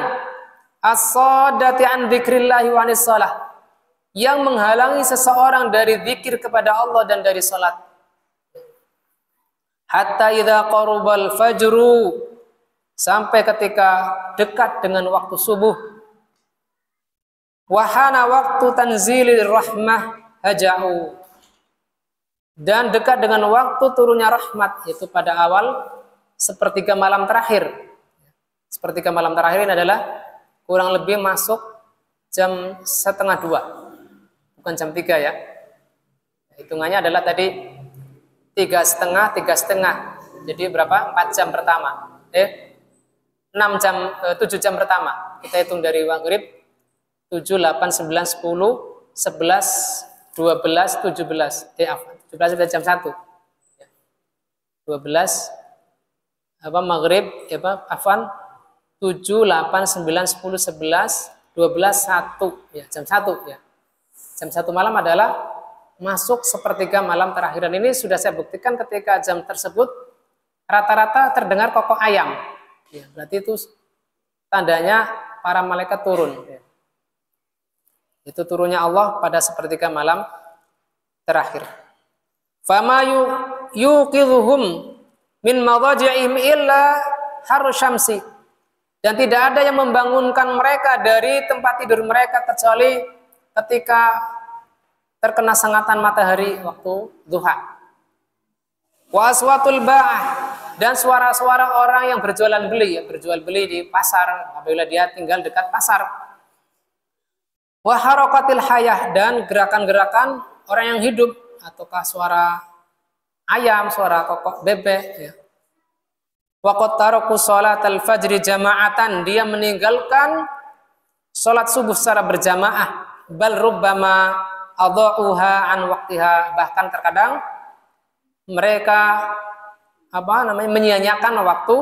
as-sadati an dzikrillah wa anis shalah, yang menghalangi seseorang dari zikir kepada Allah dan dari salat. Hatta idza qarubal fajru, sampai ketika dekat dengan waktu subuh. Wahana waktu tanzilir rahmah haja'u, dan dekat dengan waktu turunnya rahmat, yaitu pada awal sepertiga malam terakhir. Sepertiga malam terakhir ini adalah kurang lebih masuk jam 1:30, bukan jam 3 ya. Hitungannya adalah tadi 3:30, 3:30. Jadi berapa? 4 jam pertama. 7 jam pertama. Kita hitung dari maghrib 7, 8, 9, 10, 11, 12, 17. 17 sudah jam 1. 12 maghrib 7, 8, 9, 10, 11, 12, 1 ya, jam 1 ya. Jam 1 malam adalah masuk sepertiga malam terakhir, dan ini sudah saya buktikan ketika jam tersebut rata-rata terdengar kokok ayam. Ya, berarti itu tandanya para malaikat turun. Ya. Itu turunnya Allah pada sepertiga malam terakhir. Fama yuqidhuhum min madajihim illa harru syamsi, dan tidak ada yang membangunkan mereka dari tempat tidur mereka kecuali ketika terkena sengatan matahari waktu duha. Wa aswatul ba'ah, dan suara-suara orang yang berjualan beli, berjual beli di pasar apabila dia tinggal dekat pasar. Wa harakatil hayah, dan gerakan-gerakan orang yang hidup, ataukah suara ayam, suara kokok bebek ya. Wa qad taraku sholatal fajri jama'atan, dia meninggalkan salat subuh secara berjamaah. Bal rubbama adha'uha an waqtiha, bahkan terkadang mereka menyia-nyiakan waktu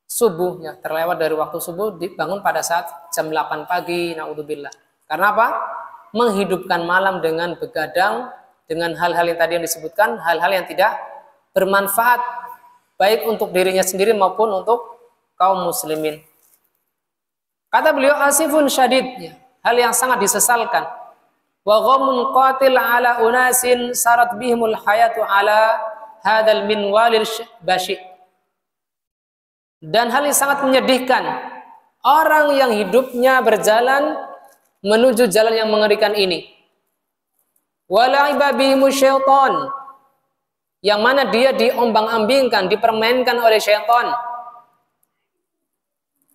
subuh ya, terlewat dari waktu subuh, dibangun pada saat jam 8 pagi, naudzubillah. Karena apa? Menghidupkan malam dengan begadang dengan hal-hal yang tadi yang disebutkan, hal-hal yang tidak bermanfaat baik untuk dirinya sendiri maupun untuk kaum muslimin. Kata beliau, asifun syadid ya, hal yang sangat disesalkan. Wa ghamun qatil ala unasin sarat bihimul hayatu ala hadal minwalil bashi. Dan hal yang sangat menyedihkan, orang yang hidupnya berjalan menuju jalan yang mengerikan ini. Wala'iba bihimu syaitan, yang mana dia diombang-ambingkan, dipermainkan oleh syaitan.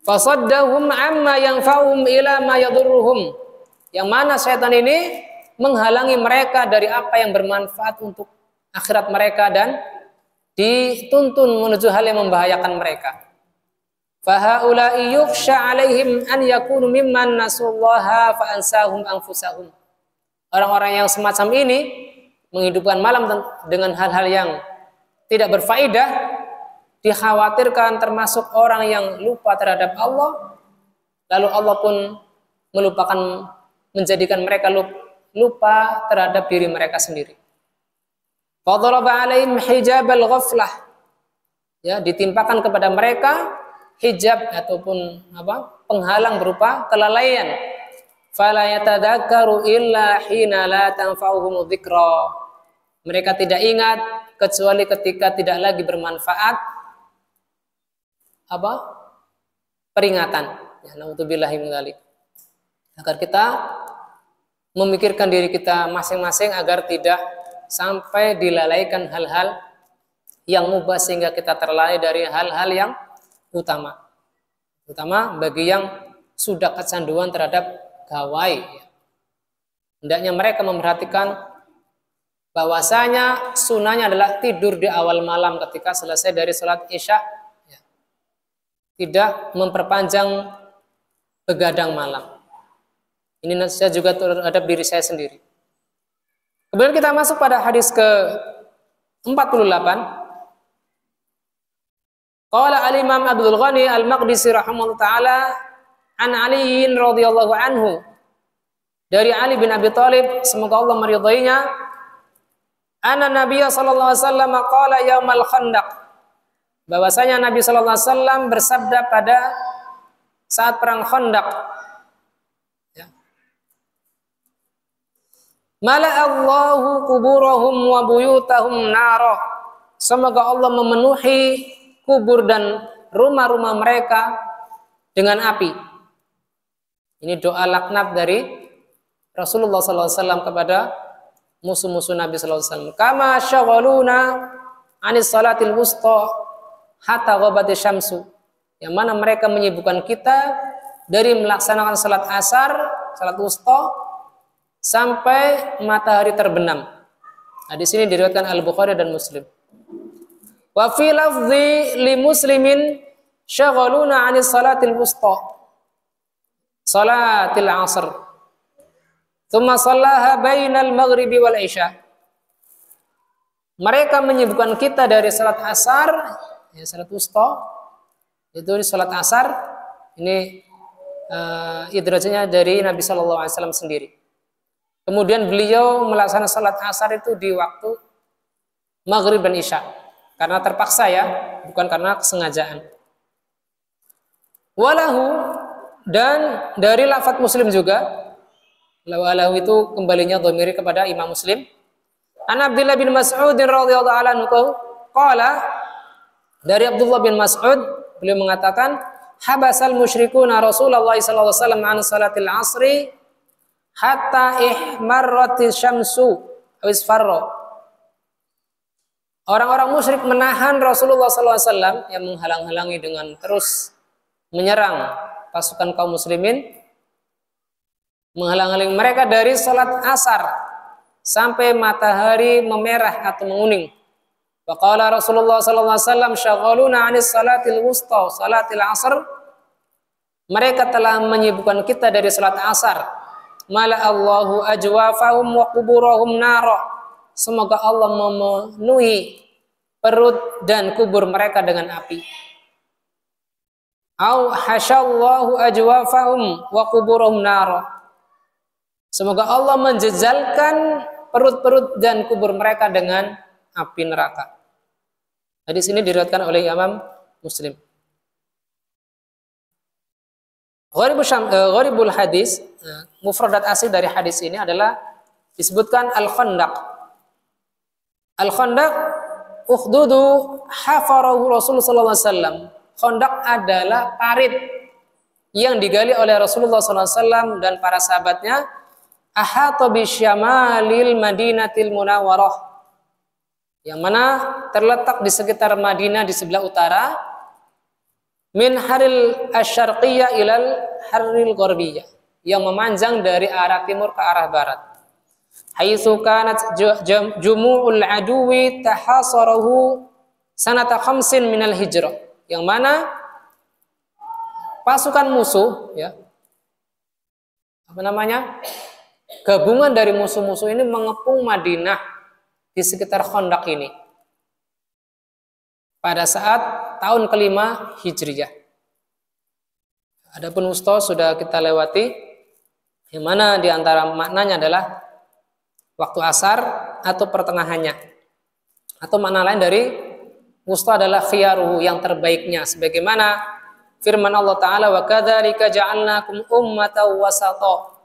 Fasaddahum amma yanfa'uhum ila ma yadurruhum, yang mana syaitan ini menghalangi mereka dari apa yang bermanfaat untuk akhirat mereka dan dituntun menuju hal yang membahayakan mereka. Fahaula'i yukhsha 'alaihim an yakunu mimman nasullaha fa ansahum anfusahum. Orang-orang yang semacam ini menghidupkan malam dengan hal-hal yang tidak berfaedah, dikhawatirkan termasuk orang yang lupa terhadap Allah, lalu Allah pun melupakan, menjadikan mereka lupa terhadap diri mereka sendiri. Fadharaba 'alaihim hijabal ghaflah, ya, ditimpakan kepada mereka hijab ataupun penghalang berupa kelalaian. Fala yatadzakkaru illa hina la tanfa'uhum dzikra, mereka tidak ingat kecuali ketika tidak lagi bermanfaat peringatan ya, naudzubillahi min dzalik. Agar kita memikirkan diri kita masing-masing agar tidak sampai dilalaikan hal-hal yang mubah sehingga kita terlalai dari hal-hal yang utama bagi yang sudah kecanduan terhadap gawai. Hendaknya mereka memperhatikan bahwasanya sunnahnya adalah tidur di awal malam ketika selesai dari sholat isya, tidak memperpanjang begadang malam. Ini saya juga terhadap diri saya sendiri. Kemudian kita masuk pada hadis ke 48. Qala al-Imam Abdul Ghani Al-Maqdisi rahimahullah taala an Ali radhiyallahu anhu, dari Ali bin Abi Thalib semoga Allah meridainya, anna Nabiy sallallahu alaihi wasallam qala yaumal Khandaq, bahwasanya Nabi sallallahu alaihi wasallam bersabda pada saat perang Khandaq, ya. Mala Allahu kuburahum wa buyutahum nara, semoga Allah memenuhi kubur dan rumah-rumah mereka dengan api. Ini doa laknat dari Rasulullah SAW kepada musuh-musuh Nabi SAW. Kama syaghaluna anis salatil wusta hatta ghabati syamsu, yang mana mereka menyibukkan kita dari melaksanakan salat asar, salat wusta, sampai matahari terbenam. Nah, di sini diriwayatkan Al-Bukhari dan Muslim. Wa fi lafzi li Muslimin syaghaluna anis salatil wusta salatil asr thumma sallaha bainal maghribi wal isya. Mereka menyibukkan kita dari salat asar, ya, salat wusta, itu salat asar. Ini idrajnya dari Nabi sallallahu alaihi wasallam sendiri. Kemudian beliau melaksanakan salat asar itu di waktu maghrib dan isya, karena terpaksa, ya, bukan karena kesengajaan. Walahu, dan dari lafaz Muslim juga, walahu itu kembalinya dhamir kepada Imam Muslim. An Abdullah bin Mas'ud radhiyallahu anhu qala, dari Abdullah bin Mas'ud beliau mengatakan, habasal musyrikuna Rasulullah sallallahu alaihi wasallam an salatil asri hatta ihmarratis syamsu aw isfarra. Orang-orang musyrik menahan Rasulullah SAW yang menghalang-halangi dengan terus menyerang pasukan kaum muslimin, menghalang-halangi mereka dari salat asar sampai matahari memerah atau menguning. Wa qala Rasulullah SAW syaghaluna anis salatil wusta salatil asr, mereka telah menyibukkan kita dari salat asar. Mala Allahu ajwafahum wa quburahum nara, semoga Allah memenuhi perut dan kubur mereka dengan api. Au hasyallahu ajwafahum wa quburahum nara, semoga Allah menjejalkan perut-perut dan kubur mereka dengan api neraka. Hadis ini diriwayatkan oleh Imam Muslim. Gharibul hadis, mufradat asli dari hadis ini adalah disebutkan al-Khandaq. Al-Khandaq ukhdudu hafarahu Rasulullah sallallahu alaihi wasallam. Khandaq adalah parit yang digali oleh Rasulullah sallallahu alaihi wasallam dan para sahabatnya, ahata bi syamalil Madinatil Munawwarah, yang mana terletak di sekitar Madinah di sebelah utara, min haril asyarqiyah ilal haril gharbiyah, yang memanjang dari arah timur ke arah barat. Haitsu kanat jumu'ul aduwi tahasarahu sanata khamsin minal hijrah, yang mana pasukan musuh, ya, gabungan dari musuh-musuh ini mengepung Madinah di sekitar Khandaq ini pada saat tahun kelima Hijriyah. Adapun wusta sudah kita lewati, yang mana di antara maknanya adalah waktu asar atau pertengahannya. Atau makna lain dari wusta adalah khiyaruhu, yang terbaiknya, sebagaimana firman Allah Ta'ala, wa kadzalika ja'alnakum ummatan wasata,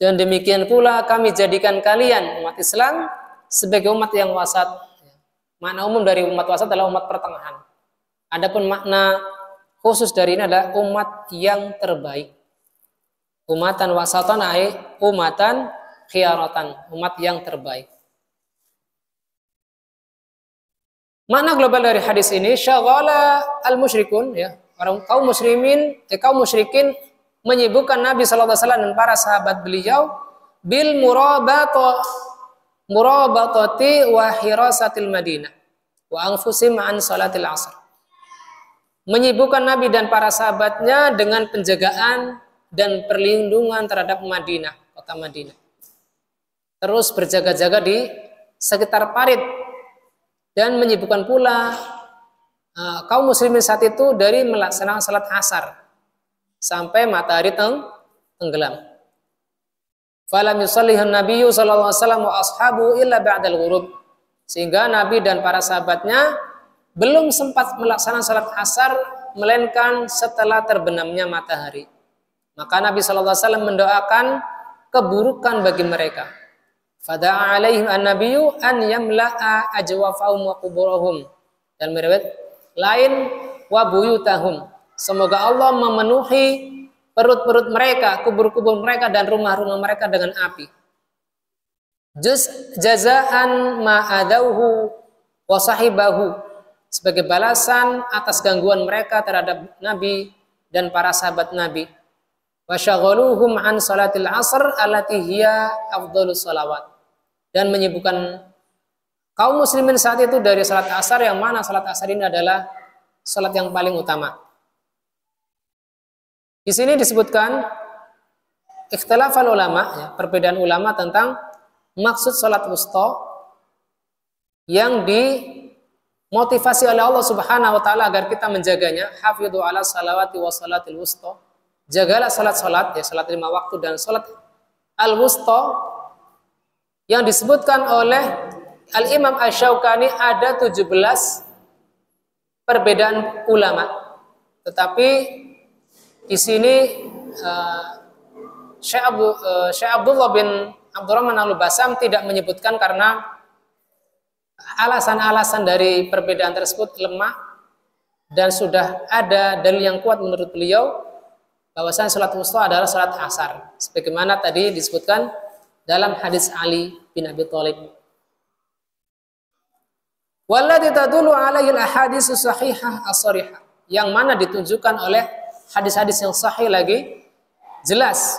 dan demikian pula kami jadikan kalian umat Islam sebagai umat yang wasat. Makna umum dari umat wasat adalah umat pertengahan. Adapun makna khusus dari ini adalah umat yang terbaik. Umatan wasatan ay umatan khiyaratan, umat yang terbaik. Makna global dari hadis ini, syaghala al-musyrikun, ya, orang kaum musyrikin menyibukkan Nabi sallallahu alaihi wasallam dan para sahabat beliau bil murabatati wa hirasatil Madinah wa anfusim an salatil asr. Menyibukkan Nabi dan para sahabatnya dengan penjagaan dan perlindungan terhadap Madinah, kota Madinah. Terus berjaga-jaga di sekitar parit dan menyibukkan pula kaum muslimin saat itu dari melaksanakan salat asar sampai matahari tenggelam. Falam yusallihun nabiyyu sallallahu alaihi wasallam wa ashabu illa ba'dal ghurub. Sehingga Nabi dan para sahabatnya belum sempat melaksanakan salat asar melainkan setelah terbenamnya matahari. Maka Nabi sallallahu alaihi wasallam mendoakan keburukan bagi mereka. Fada'a alaihim an-nabiyyu an yamla'a ajwafahum wa quburahum. Dan meriwayat lain wa buyutahum. Semoga Allah memenuhi perut-perut mereka, kubur-kubur mereka dan rumah-rumah mereka dengan api. Jazaan ma'adauhu wa sahibahu, sebagai balasan atas gangguan mereka terhadap Nabi dan para sahabat Nabi. Wa syaghaluhum an salatil asr allati hiya afdhalus salawat, dan menyibukkan kaum muslimin saat itu dari salat asar, yang mana salat asar ini adalah salat yang paling utama. Di sini disebutkan ikhtilafal ulama, ya, perbedaan ulama tentang maksud salat wusta yang dimotivasi oleh Allah Subhanahu wa taala agar kita menjaganya. Hafidhu ala salawati wa salatil wusta. Jagalah salat-salat, ya, salat 5 waktu dan salat al-wusta, yang disebutkan oleh Al-Imam Asy-Syaukani ada 17 perbedaan ulama. Tetapi di sini Syekh Abdullah bin Abdurrahman Al-Basam tidak menyebutkan karena alasan-alasan dari perbedaan tersebut lemah, dan sudah ada dalil yang kuat menurut beliau bahwasanya salat wusta adalah salat asar, sebagaimana tadi disebutkan dalam hadis Ali bin Abi Thalib. Walladzi tadullu alaihi al-ahadits sahihah as-sharihah, yang mana ditunjukkan oleh hadis-hadis yang sahih lagi jelas.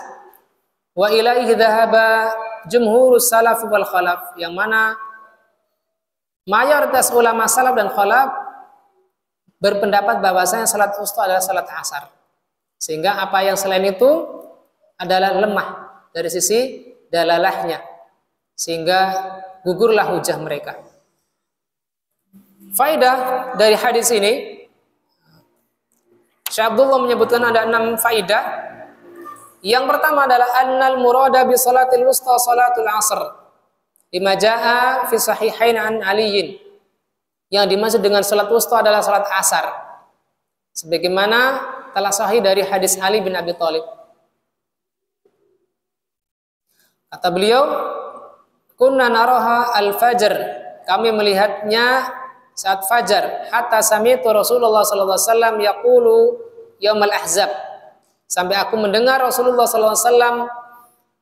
Wa ilaihi dhahaba jumhurus salaf wal khalaf, yang mana mayoritas ulama salaf dan khalaf berpendapat bahwasanya salat wusta adalah salat asar, sehingga apa yang selain itu adalah lemah dari sisi dalalahnya, sehingga gugurlah hujah mereka. Faidah dari hadis ini, Syekh Abdullah menyebutkan ada 6 faidah. Yang pertama adalah annal murada bi salatil wusta salatul asr lima jaa fi sahihain an aliyin, yang dimaksud dengan salat wusta adalah salat asar sebagaimana telah sahih dari hadis Ali bin Abi Thalib. Kata beliau, kunna naraha al-fajr, kami melihatnya saat fajar, hatta sami'tu Rasulullah sallallahu alaihi wasallam yaqulu yaumal ahzab, sampai aku mendengar Rasulullah sallallahu alaihi wasallam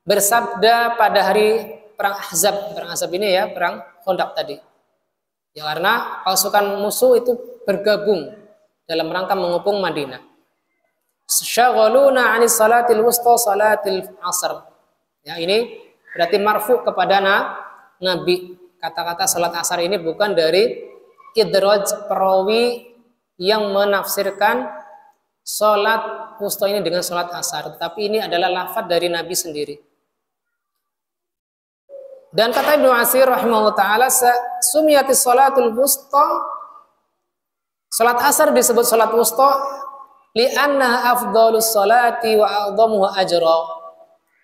bersabda pada hari perang Ahzab. Perang Ahzab ini ya, perang Khandaq tadi. Ya, karena pasukan musuh itu bergabung dalam rangka mengepung Madinah. Syaghaluna 'anis salatil wusta salatil asr. Ya, ini berarti marfu kepada Nabi. Kata-kata salat asar ini bukan dari idraj perawi yang menafsirkan salat wusta ini dengan salat asar, tetapi ini adalah lafaz dari Nabi sendiri. Dan kata Ibnu Atsir rahimahullah taala, sumiyatis salatul wusta, salat asar disebut salat wusta li'annaha afdhalus salati wa a'dhamuha ajra,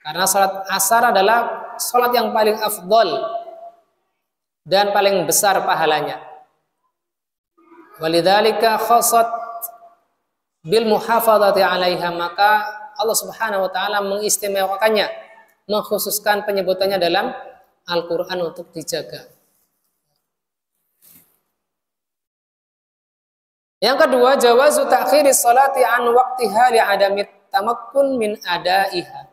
karena salat asar adalah salat yang paling afdal dan paling besar pahalanya. Walidzalika khassat bil muhafadzati 'alaiha, maka Allah Subhanahu wa taala mengistimewakannya, mengkhususkan penyebutannya dalam Al-Qur'an untuk dijaga. Yang kedua, jawazu ta'khiris salati an waqtiha li'adami tamakkun min adaiha.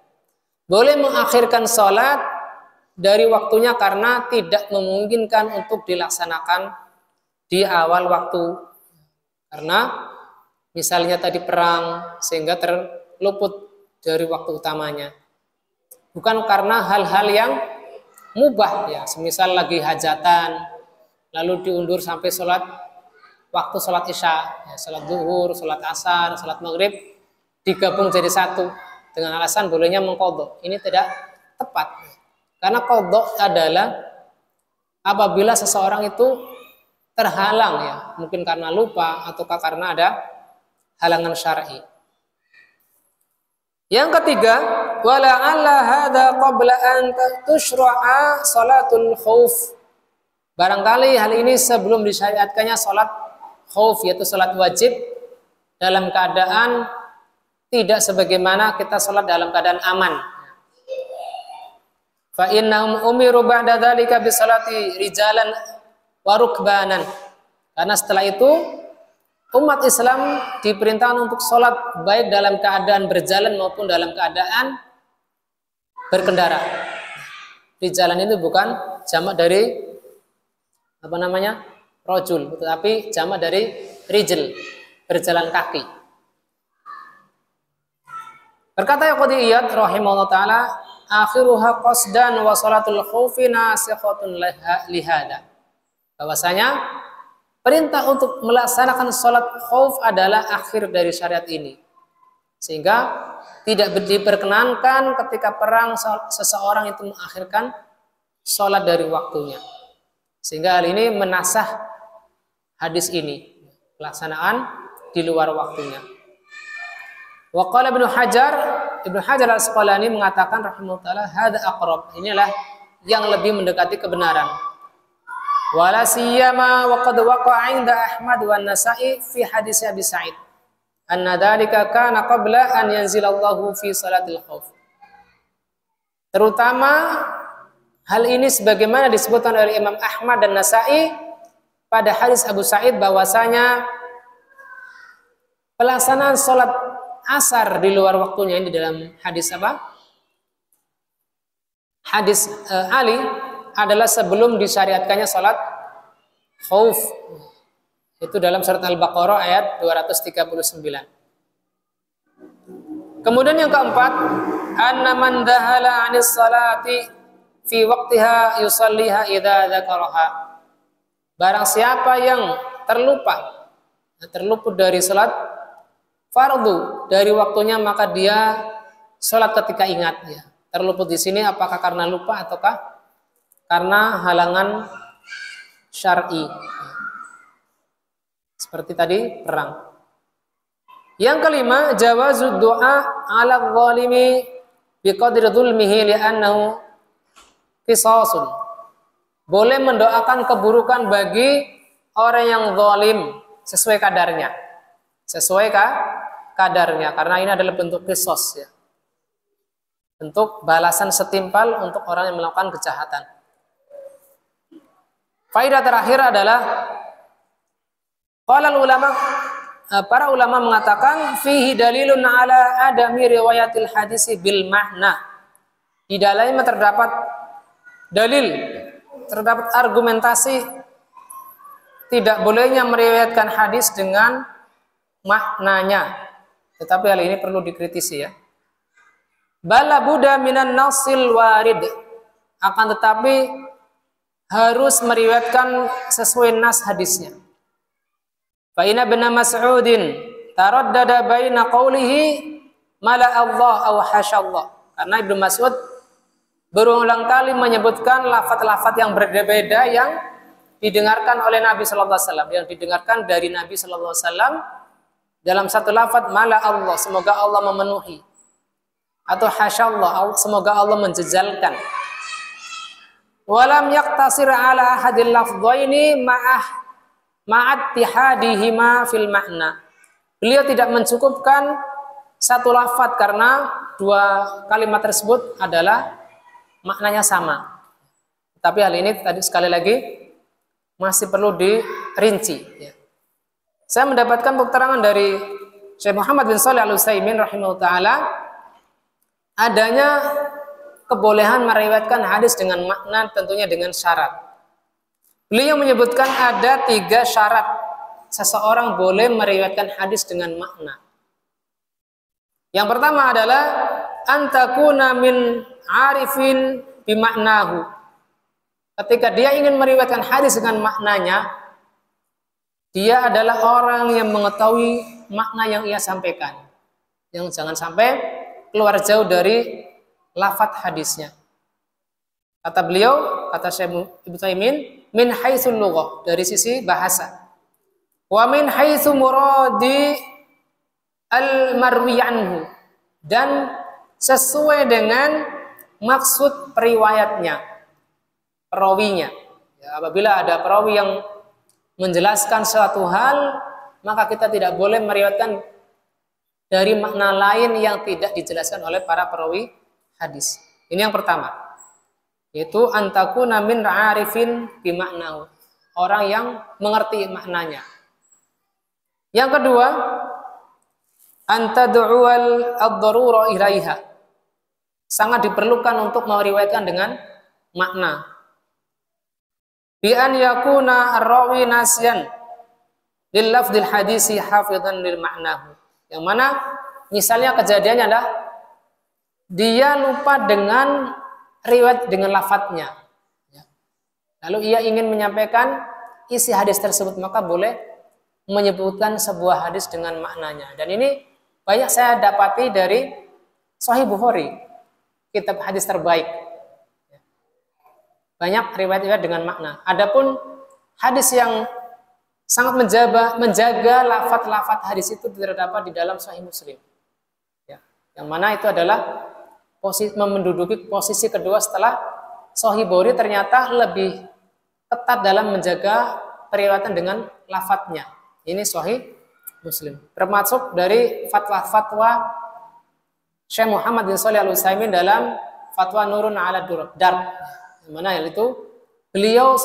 Boleh mengakhirkan salat dari waktunya karena tidak memungkinkan untuk dilaksanakan di awal waktu. Karena misalnya tadi perang sehingga terluput dari waktu utamanya. Bukan karena hal-hal yang mubah, ya, semisal lagi hajatan lalu diundur sampai waktu sholat isya, ya, sholat zuhur, sholat asar, sholat maghrib digabung jadi satu dengan alasan bolehnya mengqadha. Ini tidak tepat, karena qadha adalah apabila seseorang itu terhalang ya, mungkin karena lupa ataukah karena ada halangan syar'i. Yang ketiga, wala alla hadza qabla an tusyra'a salatul khauf. Barangkali hal ini sebelum disyariatkannya salat khauf, yaitu salat wajib dalam keadaan tidak sebagaimana kita salat dalam keadaan aman. Fa innahum umiru ba'da dzalika bi salati rijalan wa rukbanan. Karena setelah itu umat Islam diperintahkan untuk sholat baik dalam keadaan berjalan maupun dalam keadaan berkendara. Di jalan itu bukan jamak dari rojul, tetapi jamak dari rijl, berjalan kaki. Berkata Qudiyat rahimahullah taala, akhiruha qasdan wa salatul khaufi nasikhatun lihada. Bahwasanya perintah untuk melaksanakan sholat khauf adalah akhir dari syariat ini. Sehingga tidak diperkenankan ketika perang seseorang itu mengakhirkan sholat dari waktunya. Sehingga hal ini menasah hadis ini. Pelaksanaan di luar waktunya. Wa qala Ibnu Hajar Al-Asqalani mengatakan rahimahullah ta'ala, hadza aqrab. Inilah yang lebih mendekati kebenaran. Wala siyama wa qad waqa'a 'inda Ahmad wa Nasa'i fi hadis Abi Sa'id anna dzalika kana qabla an yanzilallahu fi salatil khauf. Terutama hal ini sebagaimana disebutkan oleh Imam Ahmad dan Nasa'i pada hadis Abu Sa'id bahwasanya pelaksanaan salat asar di luar waktunya, ini dalam hadis apa? Hadis Ali adalah sebelum disyariatkannya salat khauf. Itu dalam surat Al-Baqarah ayat 239. Kemudian yang keempat, anna man dahala 'anis salati fi waqtiha yusalliha idza dzakaraha. Barang siapa yang terluput dari salat fardu dari waktunya, maka dia salat ketika ingat ya. Terluput di sini apakah karena lupa ataukah karena halangan syar'i, seperti tadi perang. Yang kelima, jawazud du'a 'ala dzalimi biqadri dzulmihi li'annahu qisasun. Boleh mendoakan keburukan bagi orang yang zalim sesuai kadarnya. Sesuai kadarnya, karena ini adalah bentuk qisas ya. Bentuk balasan setimpal untuk orang yang melakukan kejahatan. Faedah terakhir adalah para ulama mengatakan fihi dalilun ala adami riwayatil hadisi bil makna. Di dalamnya terdapat dalil, terdapat argumentasi tidak bolehnya meriwayatkan hadis dengan maknanya. Tetapi hal ini perlu dikritisi ya. Bala buddha minan nasil warid. Akan tetapi harus meriwayatkan sesuai nas hadisnya. Fa inna ibn Mas'udin taraddada baina qawlihi mala Allah aw hasyallah. Karena Ibnu Mas'ud berulang kali menyebutkan lafaz-lafaz yang berbeda yang didengarkan oleh Nabi sallallahu alaihi wasallam, yang didengarkan dari Nabi sallallahu alaihi wasallam dalam satu lafaz mala Allah, semoga Allah memenuhi, atau hasyallah, semoga Allah menjejalkan. Walam yaktasir ala ahadil lafdhaini ma'attihadihima fil makna. Beliau tidak mencukupkan satu lafaz karena dua kalimat tersebut adalah maknanya sama. Tapi hal ini tadi sekali lagi masih perlu dirinci ya. Saya mendapatkan keterangan dari Syekh Muhammad bin Shalih Al-Utsaimin rahimahullah taala adanya kebolehan meriwayatkan hadis dengan makna, tentunya dengan syarat. Beliau menyebutkan ada 3 syarat seseorang boleh meriwayatkan hadis dengan makna. Yang pertama adalah antakuna min arifin bimaknahu. Ketika dia ingin meriwayatkan hadis dengan maknanya, dia adalah orang yang mengetahui makna yang ia sampaikan, yang jangan sampai keluar jauh dari lafaz hadisnya. Kata beliau, kata Syekh Ibnu Taimin, min haitsul lughah, dari sisi bahasa. Wa min haitsu muradi al-marwi anhu, dan sesuai dengan maksud periwayatnya, perawinya. Ya, apabila ada perawi yang menjelaskan suatu hal, maka kita tidak boleh meriwayatkan dari makna lain yang tidak dijelaskan oleh para perawi hadis. Ini yang pertama, yaitu antakuna min arifin bimaknahu, orang yang mengerti maknanya. Yang kedua, antad'ual ad-darura ilaiha, sangat diperlukan untuk meriwayatkan dengan makna. Bi an yakuna ar-rawi nasyan lil lafdil hadisi hafidhan lil ma'nahu, yang mana misalnya kejadiannya adalah dia lupa dengan riwayat dengan lafadznya, lalu ia ingin menyampaikan isi hadis tersebut, maka boleh menyebutkan sebuah hadis dengan maknanya. Dan ini banyak saya dapati dari Sahih Bukhari, kitab hadis terbaik. Banyak riwayat-riwayat dengan makna. Adapun hadis yang sangat menjaga lafaz-lafaz hadis itu tidak dapat di dalam Sahih Muslim. Ya, yang mana itu adalah menduduki posisi kedua setelah Sahih Bukhari, ternyata lebih ketat dalam menjaga periwayatan dengan lafadznya. Ini Sahih Muslim. Termasuk dari fatwa-fatwa Syekh Muhammad bin Shalih Al-Utsaimin dalam fatwa Nurun 'ala Darb, yang mana itu beliau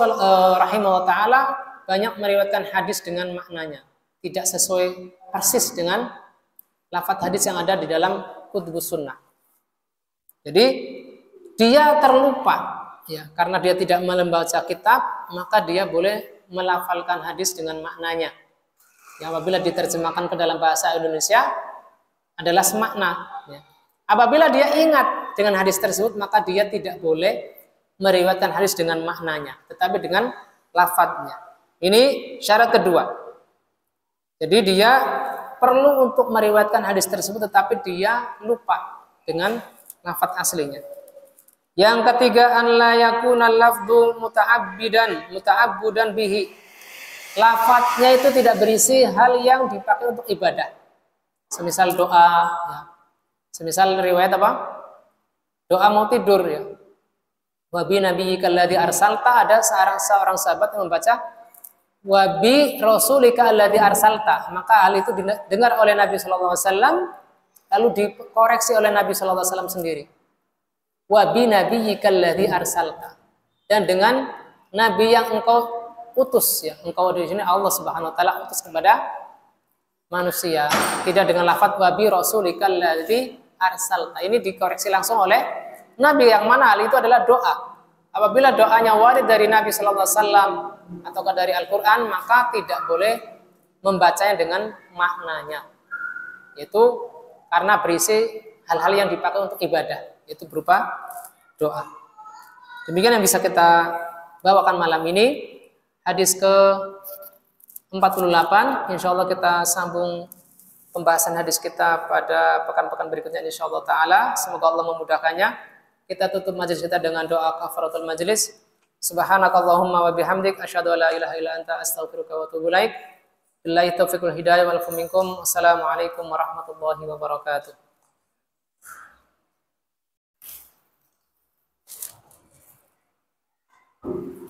rahimahullah taala banyak meriwayatkan hadis dengan maknanya, tidak sesuai persis dengan lafaz hadis yang ada di dalam kutubus sunnah. Jadi dia terlupa, ya, karena dia tidak membaca kitab, maka dia boleh melafalkan hadis dengan maknanya, yang apabila diterjemahkan ke dalam bahasa Indonesia adalah semakna. Ya. Apabila dia ingat dengan hadis tersebut, maka dia tidak boleh meriwayatkan hadis dengan maknanya, tetapi dengan lafadznya. Ini syarat kedua. Jadi dia perlu untuk meriwayatkan hadis tersebut, tetapi dia lupa dengan lafadz aslinya. Yang ketiga, an la yakuna lafdhu muta'abbudan bihi. Lafadznya itu tidak berisi hal yang dipakai untuk ibadah. Semisal doa, ya. Semisal riwayat apa? Doa mau tidur, ya. Wa bi nabiyyika alladzi arsalta, ada seorang sahabat yang membaca wa bi rasulika alladzi arsalta, maka hal itu didengar oleh Nabi sallallahu alaihi wasallam, lalu dikoreksi oleh Nabi sallallahu alaihi wasallam sendiri. Wa bi nabiyyika alladzi arsalta, dan dengan nabi yang engkau utus, ya. Engkau di sini Allah Subhanahu wa taala utus kepada manusia, tidak dengan lafaz wa bi rasulika alladzi arsalta. Ini dikoreksi langsung oleh Nabi, yang mana hal itu adalah doa. Apabila doanya warid dari Nabi sallallahu alaihi wasallam atau dari Al-Qur'an, maka tidak boleh membacanya dengan maknanya. Itu karena berisi hal-hal yang dipakai untuk ibadah, itu berupa doa. Demikian yang bisa kita bawakan malam ini. Hadis ke-48, insyaallah kita sambung pembahasan hadis kita pada pekan-pekan berikutnya insyaallah taala. Semoga Allah memudahkannya. Kita tutup majelis kita dengan doa kafaratul majelis. Subhanakallahumma wa bihamdik asyhadu an la ilaha illa anta astaghfiruka wa atubu ilaik. Billahi taufiq wal hidayah wal minkum. Assalamualaikum warahmatullahi wabarakatuh.